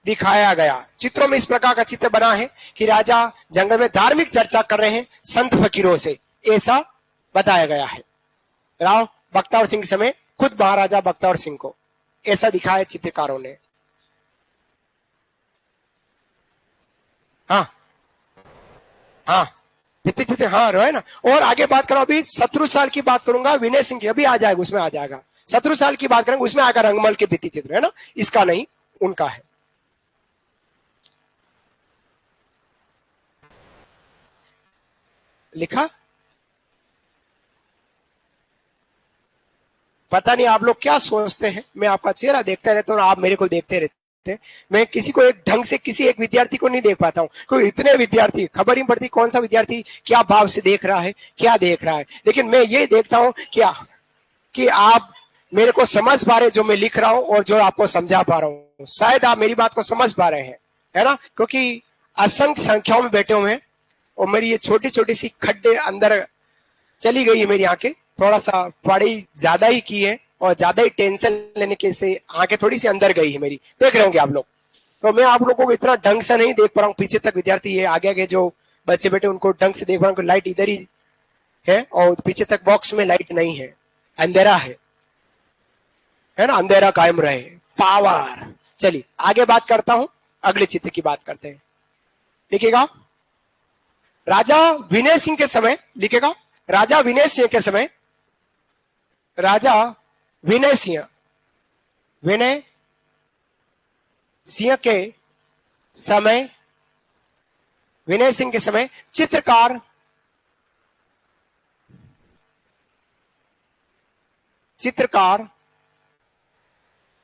दिखाया गया। चित्रों में इस प्रकार का चित्र बना है कि राजा जंगल में धार्मिक चर्चा कर रहे हैं संत फकीरों से, ऐसा बताया गया है। राव बख्तावर सिंह के समय खुद महाराजा बख्तावर सिंह को ऐसा दिखाया चित्रकारों ने। हाँ हाँ भित्ति चित्र, हाँ है ना। और आगे बात करो, अभी शत्रुसाल की बात करूंगा, विनय सिंह की, अभी आ जाएगा, उसमें आ जाएगा। शत्रुसाल की बात करेंगे, उसमें आएगा रंगमल के भित्ति चित्र, है ना, इसका नहीं, उनका है। लिखा, पता नहीं आप लोग क्या सोचते हैं, मैं आपका चेहरा देखता रहता हूँ, आप मेरे को देखते रहते हैं। मैं किसी को एक ढंग से, किसी एक विद्यार्थी को नहीं देख पाता हूँ, कोई इतने विद्यार्थी, खबर ही पड़ती कौन सा विद्यार्थी क्या भाव से देख रहा है, क्या देख रहा है। लेकिन मैं ये देखता हूँ कि आप मेरे को समझ पा रहे जो मैं लिख रहा हूँ और जो आपको समझा पा रहा हूँ। शायद आप मेरी बात को समझ पा रहे हैं, है ना, क्योंकि असंख्य संख्याओं में बैठे हुए हैं और मेरी ये छोटी छोटी सी खड्डे अंदर चली गई है मेरी आंखें, थोड़ा सा पढ़ाई ज्यादा ही की है और ज्यादा ही टेंशन लेने के से आंखें थोड़ी सी अंदर गई है मेरी, देख रहे होंगे आप लोग। तो मैं आप लोगों को इतना ढंग से नहीं देख पा रहा हूँ, पीछे तक विद्यार्थी है, आगे आगे जो बच्चे बैठे उनको ढंग से देख पा रहा हूँ। लाइट इधर ही है और पीछे तक बॉक्स में लाइट नहीं है, अंधेरा है ना, अंधेरा कायम रहे, पावर। चलिए आगे बात करता हूं, अगले चित्र की बात करते हैं। लिखेगा राजा विनय सिंह के समय, लिखेगा राजा विनय सिंह के समय, राजा विनय सिंह के समय, विनय सिंह के समय चित्रकार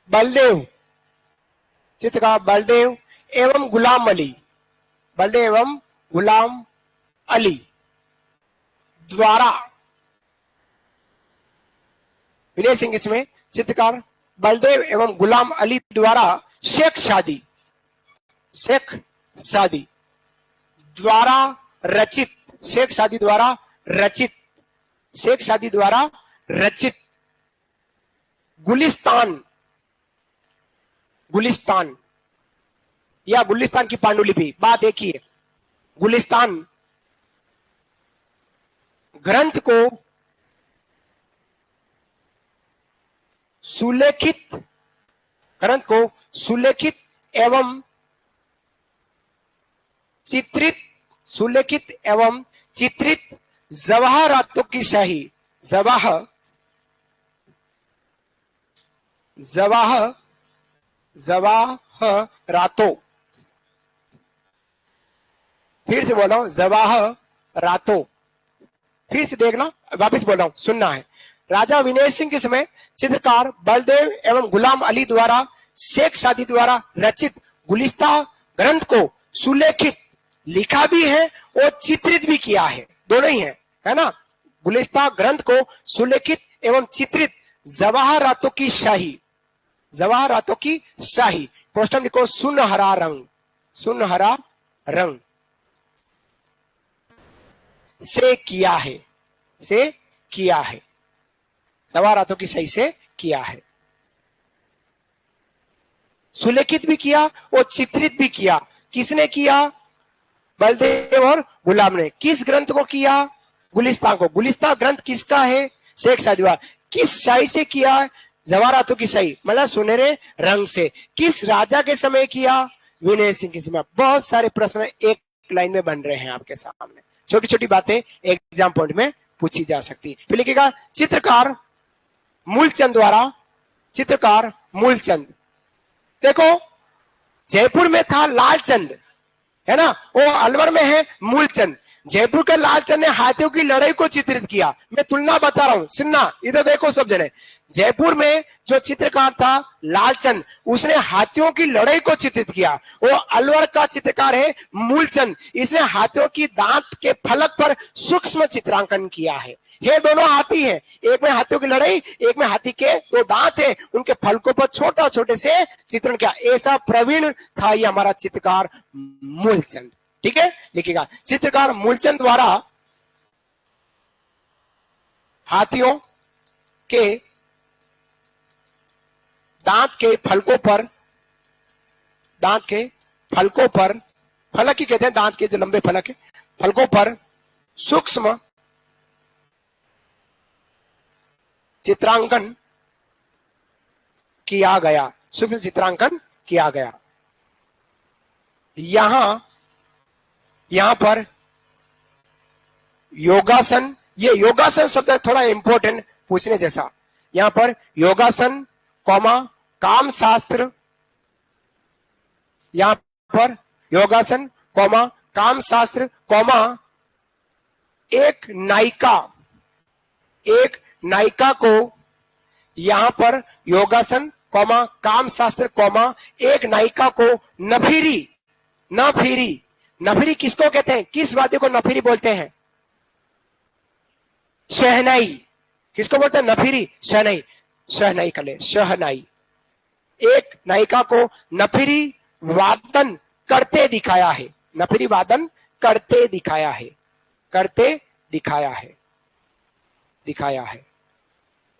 बलदेव, चित्रकार बलदेव एवं गुलाम अली, बलदेव एवं गुलाम अली द्वारा, विनय सिंह इसमें चित्रकार बलदेव एवं गुलाम अली द्वारा शेख सादी द्वारा रचित, शेख सादी द्वारा रचित गुलिस्तान या गुलिस्तान की पांडुलिपि, बात एक ही है। गुलिस्तान ग्रंथ को सुलेखित एवं चित्रित जवाहरातों की शाही, जवाहरातों, फिर से बोल रहा हूं, जवाहरातों, फिर से देखना, वापस बोल रहा हूं, सुनना है। राजा विनय सिंह के समय चित्रकार बलदेव एवं गुलाम अली द्वारा शेख सादी द्वारा रचित गुलिस्तान ग्रंथ को सुलेखित, लिखा भी है और चित्रित भी किया है, दोनों ही है ना। गुलिस्तान ग्रंथ को सुलेखित एवं चित्रित जवाहरातों की शाही, क्वेश्चन लिखो सुनहरा रंग से किया है, जवाहरातों की शाही से किया है। सुलेखित भी किया और चित्रित भी किया, किसने किया? बलदेव और गुलाम ने। किस ग्रंथ को किया? गुलिस्तान को। गुलिस्तान ग्रंथ किसका है? शेख सादी द्वारा। किस शाही से किया? जवाहरातों की शाही, मतलब सुनहरे रंग से। किस राजा के समय किया? विनय सिंह के समय। बहुत सारे प्रश्न एक लाइन में बन रहे हैं आपके सामने, छोटी छोटी बातें एग्जाम पॉइंट में पूछी जा सकती है। फिर लिखिएगा चित्रकार मूलचंद द्वारा चित्रकार मूलचंद। देखो जयपुर में था लालचंद, है ना, वो अलवर में है मूलचंद। जयपुर के लालचंद ने हाथियों की लड़ाई को चित्रित किया। मैं तुलना बता रहा हूं, सुनना, इधर देखो सब जने। जयपुर में जो चित्रकार था लालचंद, उसने हाथियों की लड़ाई को चित्रित किया। वो अलवर का चित्रकार है मूलचंद, इसने हाथियों की दांत के फलक पर सूक्ष्म चित्रांकन किया है। ये दोनों हाथी हैं, एक में हाथियों की लड़ाई, एक में हाथी के दो दांत है, उनके फलकों पर छोटा छोटे से चित्रण किया। ऐसा प्रवीण था ये हमारा चित्रकार मूलचंद। ठीक है, लिखिएगा, चित्रकार मूलचंद द्वारा हाथियों के दांत के फलकों पर, दांत के फलकों पर, फलक ही कहते हैं दांत के जो लंबे फलक है, फलकों पर सूक्ष्म चित्रांकन किया गया, सूक्ष्म चित्रांकन किया गया। यहां पर योगासन, ये योगासन शब्द थोड़ा इंपॉर्टेंट पूछने जैसा। यहां पर योगासन कॉमा काम शास्त्र, यहां पर योगासन कॉमा काम शास्त्र कॉमा एक नायिका को, यहां पर योगासन कॉमा काम शास्त्र कॉमा एक नायिका को नफीरी किसको कहते हैं, किस वाद्य को नफीरी बोलते हैं? शहनाई। किसको बोलते हैं नफीरी? शहनाई कर ले, शहनाई। एक नायिका को नफीरी वादन करते दिखाया है, नफीरी वादन करते दिखाया है।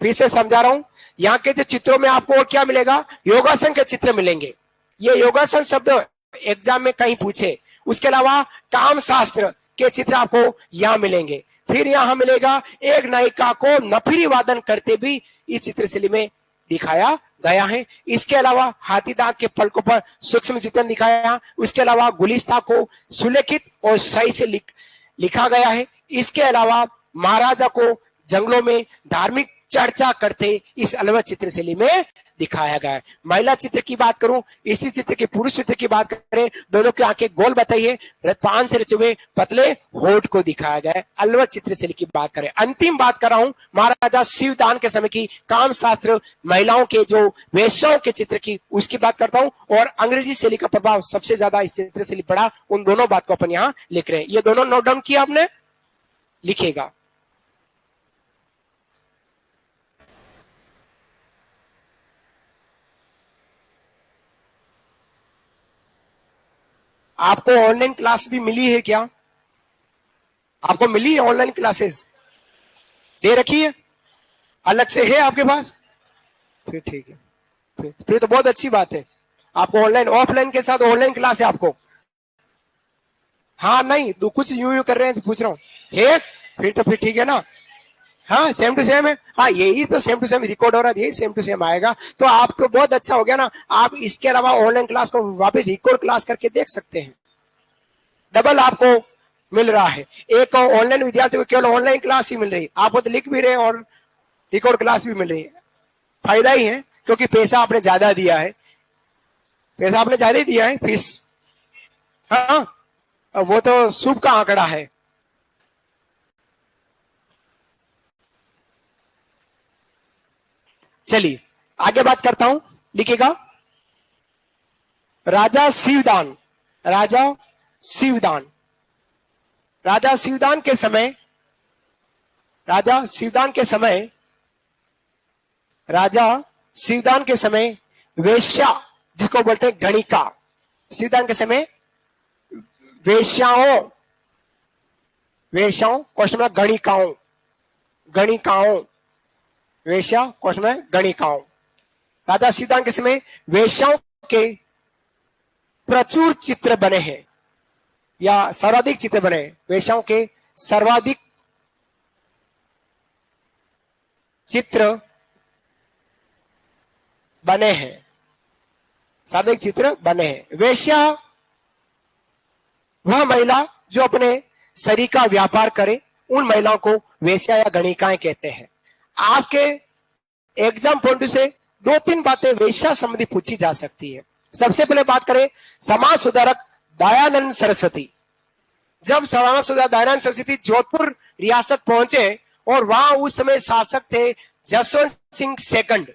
फिर से समझा रहा हूं, यहां के जो चित्रों में आपको क्या मिलेगा? योगासन के चित्र मिलेंगे। ये योगासन शब्द एग्जाम में कहीं पूछे। उसके अलावा काम शास्त्र के चित्र आपको यहां मिलेंगे। फिर यहां मिलेगा एक नायिका को नफीरी वादन करते भी इस चित्रशैली में दिखाया गया है। इसके अलावा हाथी दांत के फलकों पर सूक्ष्म चित्रण दिखाया। उसके अलावा गुलिस्ता को सुलेखित और सही से लिखा गया है। इसके अलावा महाराजा को जंगलों में धार्मिक चर्चा करते इस अलवर चित्रशैली में दिखाया गया है। महिला चित्र की बात करूं, स्त्री चित्र की, पुरुष चित्र की बात करें, दोनों की आंखें गोल बताइए, पान से रचे हुए पतले होठ को दिखाया गया है। अलवर चित्रशैली की बात करें, अंतिम बात कर रहा हूं महाराजा शिवदान के समय की काम शास्त्र, महिलाओं के जो वेश्याओं के चित्र की, उसकी बात करता हूं। और अंग्रेजी शैली का प्रभाव सबसे ज्यादा इस चित्रशैली पड़ा, उन दोनों बात को अपन यहाँ लिख रहे हैं। ये दोनों नोट डाउन किया आपने, लिखिएगा। आपको ऑनलाइन क्लास भी मिली है क्या? आपको मिली है ऑनलाइन क्लासेस? दे रखी है? अलग से है आपके पास? फिर ठीक है, फिर तो बहुत अच्छी बात है। आपको ऑनलाइन, ऑफलाइन के साथ ऑनलाइन क्लास है आपको? हाँ, नहीं तो कुछ यूं कर रहे हैं तो पूछ रहा हूँ है, फिर तो फिर ठीक है ना। हाँ, सेम टू सेम है। हाँ, यही तो सेम टू सेम रिकॉर्ड हो रहा है, यही सेम टू सेम आएगा। तो आप तो बहुत अच्छा हो गया ना। आप इसके अलावा ऑनलाइन क्लास को वापस रिकॉर्ड क्लास करके देख सकते हैं, डबल आपको मिल रहा है। एक ऑनलाइन विद्यार्थी को केवल ऑनलाइन क्लास ही मिल रही है, आपको तो लिख भी रहे और रिकॉर्ड क्लास भी मिल रही है। फायदा ही है, क्योंकि पैसा आपने ज्यादा दिया है, पैसा आपने ज्यादा दिया है, फीस। हाँ, वो तो शुभ का आंकड़ा है। चलिए आगे बात करता हूं, लिखिएगा। राजा शिवदान, राजा शिवदान, राजा शिवदान के समय, राजा शिवदान के समय, राजा शिवदान के समय वेश्या, जिसको बोलते हैं गणिका, शिवदान के समय वेश्याओं, वेश्याओं क्वेश्चन में गणिकाओं, गणिकाओं, वेश्या क्वेश्चन में गणिकाओं। राजा शिवदान के समय वेश्याओं के प्रचुर चित्र बने हैं, या सर्वाधिक चित्र बने हैं। वेश्याओं के सर्वाधिक चित्र बने हैं, सर्वाधिक चित्र बने हैं। वेश्या वह महिला जो अपने शरीर का व्यापार करे, उन महिलाओं को वेश्या या गणिकाएं कहते हैं। आपके एग्जाम पॉइंट से दो तीन बातें वेश्या संबंधी पूछी जा सकती है। सबसे पहले बात करें समाज सुधारक दयानंद सरस्वती। जब समाज सुधारक दयानंद सरस्वती जोधपुर रियासत पहुंचे और वहां उस समय शासक थे जसवंत सिंह सेकंड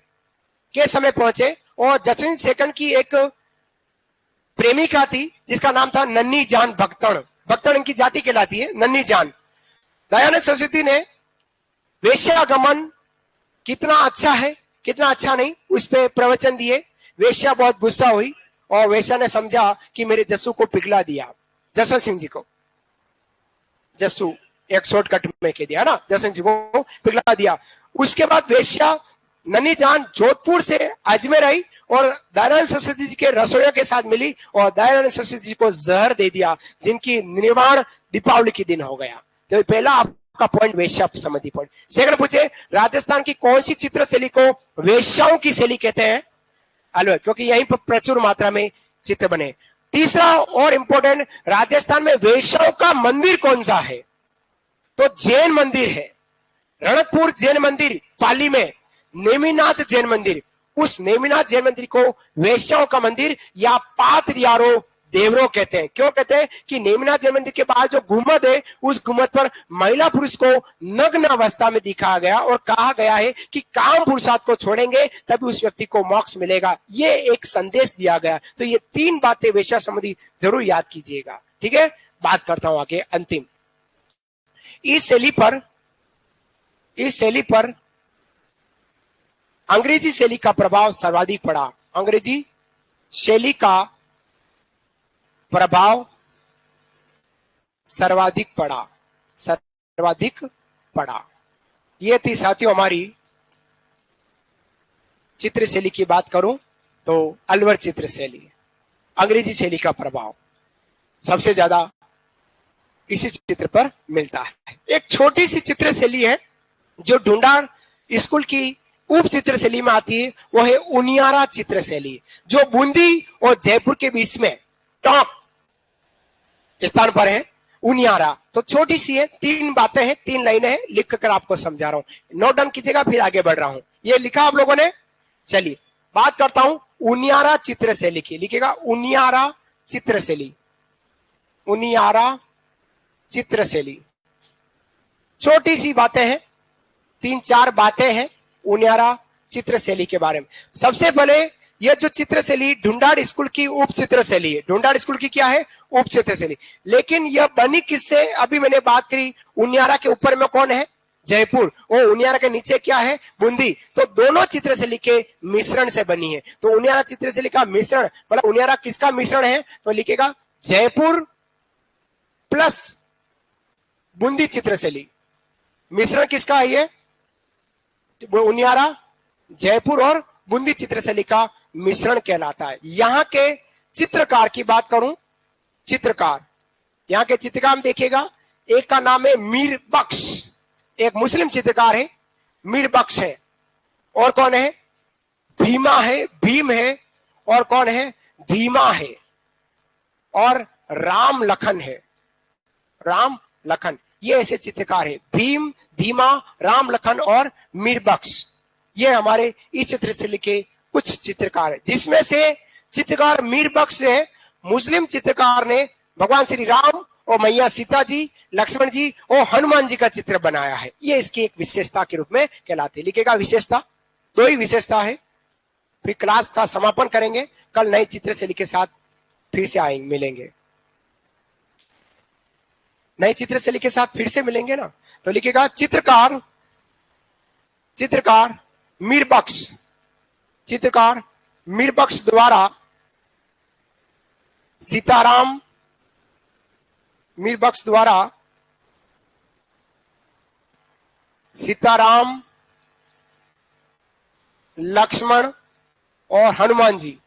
के समय पहुंचे, और जसवंत सेकंड की एक प्रेमिका थी जिसका नाम था नन्ही जान भक्तण। भक्तण इनकी जाति कहलाती है, नन्ही जान। दयानंद सरस्वती ने वेश्यागमन कितना अच्छा है कितना अच्छा नहीं उस पर प्रवचन दिए। वेश्या बहुत गुस्सा हुई और वेश्या ने समझा कि मेरे जस्सू को पिघला दिया, जसवंत सिंह जी को। जस्सू एक शॉर्टकट में कह दिया ना, जसवंत सिंह को पिघला दिया। उसके बाद वेश्या नन्ही जान जोधपुर से अजमेर आई और दयानंद सरस्वती जी के रसोइया के साथ मिली और दयानंद सरस्वती जी को जहर दे दिया, जिनकी निर्वाण दीपावली के दिन हो गया। तो पहला आपका पॉइंट वेश्या संबंधी पॉइंट। सेकंड पूछे राजस्थान की कौन सी चित्र शैली को वेश्याओं की शैली कहते हैं? अलवर, क्योंकि यहीं पर प्रचुर मात्रा में चित्र बने। तीसरा और इंपॉर्टेंट, राजस्थान में वेश्याओं का मंदिर कौन सा है? तो जैन मंदिर है, रणकपुर जैन मंदिर पाली में, नेमिनाथ जैन मंदिर। उस नेमिनाथ जैन मंदिर को वेश्याओं का मंदिर या पात्रियारो देवरो कहते हैं। क्यों कहते हैं? कि नेमिनाथ जैन मंदिर के बाहर जो गुम्बद है, उस गुम्बद पर महिला पुरुष को नग्न अवस्था में दिखाया गया और कहा गया है कि काम पुरुषार्थ को छोड़ेंगे तभी उस व्यक्ति को मोक्ष मिलेगा। ये एक संदेश दिया गया। तो ये तीन बातें वेश्या संबंधी जरूर याद कीजिएगा। ठीक है, बात करता हूं आगे अंतिम। इस शैली पर अंग्रेजी शैली का प्रभाव सर्वाधिक पड़ा। अंग्रेजी शैली का प्रभाव सर्वाधिक पड़ा। ये थी साथियों हमारी चित्र शैली की बात करूं तो अलवर चित्र शैली, अंग्रेजी शैली का प्रभाव सबसे ज्यादा इसी चित्र पर मिलता है। एक छोटी सी चित्र शैली है जो ढूंढाड़ स्कूल की उप चित्र शैली में आती है, वो है उनियारा चित्र शैली, जो बूंदी और जयपुर के बीच में टॉप स्थान पर है। उनियारा तो छोटी सी है, तीन बातें हैं, तीन लाइनें हैं, लिख कर आपको समझा रहा हूं, नोट डाउन कीजिएगा, फिर आगे बढ़ रहा हूं। ये लिखा आप लोगों ने? चलिए बात करता हूं उनियारा चित्र शैली की। लिखिएगा उनियारा चित्र शैली, उनियारा चित्र शैली। छोटी सी बातें हैं, तीन चार बातें हैं उनियारा चित्र शैली के बारे में। सबसे पहले यह जो चित्र शैली ढूंढाड़ स्कूल की उप चित्र शैली है। ढूंढाड़ स्कूल की क्या है? उप चित्र शैली। लेकिन यह बनी किससे? अभी मैंने बात करी उनियारा के ऊपर में कौन है? जयपुर। और उनियारा के नीचे क्या है? बूंदी। तो दोनों चित्र शैली के मिश्रण से बनी है। तो उनियारा चित्र शैली का मिश्रण, मतलब उनियारा किसका मिश्रण है? तो लिखेगा जयपुर प्लस बूंदी चित्र शैली। मिश्रण किसका है? ये उनियारा, जयपुर और बूंदी चित्र शैली का मिश्रण कहलाता है। यहां के चित्रकार की बात करूं, चित्रकार, यहां के चित्रकार देखिएगा, एक का नाम है मीर बख्श, एक मुस्लिम चित्रकार है, मीर बख्श है। और कौन है? भीमा है, भीम है। और कौन है? धीमा है। और राम लखन है, राम लखन। ये ऐसे चित्रकार है, भीम, धीमा, राम लखन और मीर बख्श। ये हमारे इस चित्र से लिखे कुछ चित्रकार है, जिसमें से चित्रकार मीर बख्श है। मुस्लिम चित्रकार ने भगवान श्री राम और मैया सीता जी, लक्ष्मण जी और हनुमान जी का चित्र बनाया है। ये इसकी एक विशेषता के रूप में कहलाती है। लिखेगा विशेषता, दो ही विशेषता है। फिर क्लास का समापन करेंगे, कल नई चित्र शैली के साथ फिर से आएंगे, मिलेंगे, नई चित्र शैली के साथ फिर से मिलेंगे ना। तो लिखेगा चित्रकार, चित्रकार मीर बख्श, चित्रकार मीर बख्श द्वारा सीताराम, मीर बख्श द्वारा सीताराम, लक्ष्मण और हनुमान जी,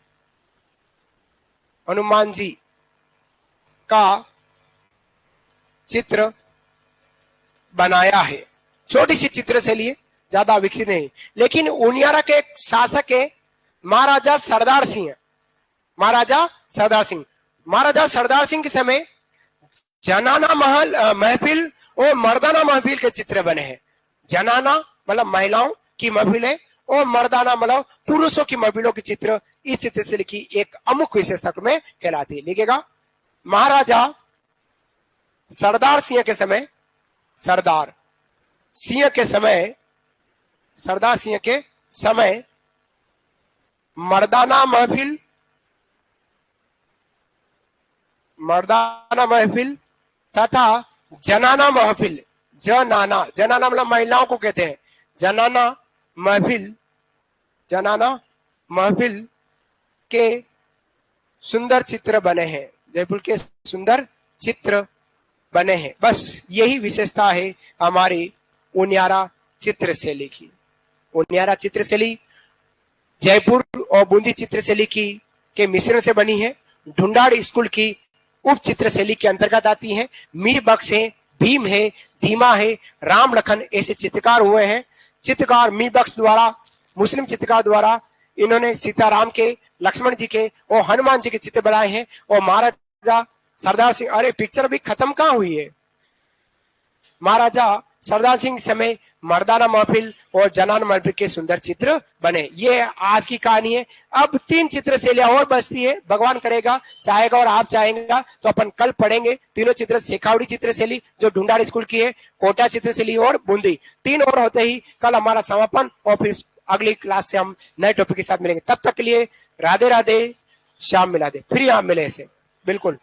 हनुमान जी का चित्र बनाया है। छोटी सी चित्र शैली है, ज्यादा विकसित नहीं। लेकिन उनियारा के एक शासक है महाराजा सरदार सिंह, महाराजा सरदार सिंह। महाराजा सरदार सिंह के समय जनाना महफिल और मर्दाना महफिल के चित्र बने हैं। जनाना मतलब महिलाओं की महफिल है और मर्दाना मतलब पुरुषों की महफिलों की चित्र इस चित्र से लिखी एक अमुक विशेषता में कहलाती है। लिखेगा महाराजा सरदार सिंह के समय, सरदार सिंह के समय, सरदार सिंह के समय मर्दाना महफिल, मर्दाना महफिल तथा जनाना महफिल, जनाना, जनाना मतलब महिलाओं को कहते हैं, जनाना महफिल, जनाना महफिल के सुंदर चित्र बने हैं, जयपुर के सुंदर चित्र बने हैं। बस यही विशेषता है हमारी उनियारा चित्रशैली की। उनियारा चित्रशैली जयपुर और बूंदी चित्रशैली की के मिश्रण से बनी है। ढूंढाड़ स्कूल की उप चित्रशैली के अंतर्गत आती है। मीर बख्श है, भीम है, धीमा है, राम लखन ऐसे चित्रकार हुए हैं। चित्रकार मीर बख्श द्वारा, मुस्लिम चित्रकार द्वारा इन्होंने सीताराम के, लक्ष्मण जी के और हनुमान जी के चित्र बनाए हैं। और महाराजा सरदार सिंह, अरे पिक्चर भी खत्म कहाँ हुई है। महाराजा सरदार सिंह समय मर्दाना महफिल और जनाना महफिल के सुंदर चित्र बने। ये आज की कहानी है। अब 3 चित्रशैलियां और बचती है, भगवान करेगा, चाहेगा और आप चाहेंगे तो अपन कल पढ़ेंगे तीनों चित्र। शेखावड़ी चित्रशैली जो ढूंढाड़ स्कूल की है, कोटा चित्रशैली और बूंदी, 3 और होते ही कल हमारा समापन, और फिर अगली क्लास से हम नए टॉपिक के साथ मिलेंगे। तब तक के लिए राधे राधे, शाम मिला दे, फिर यहाँ मिले ऐसे बिल्कुल।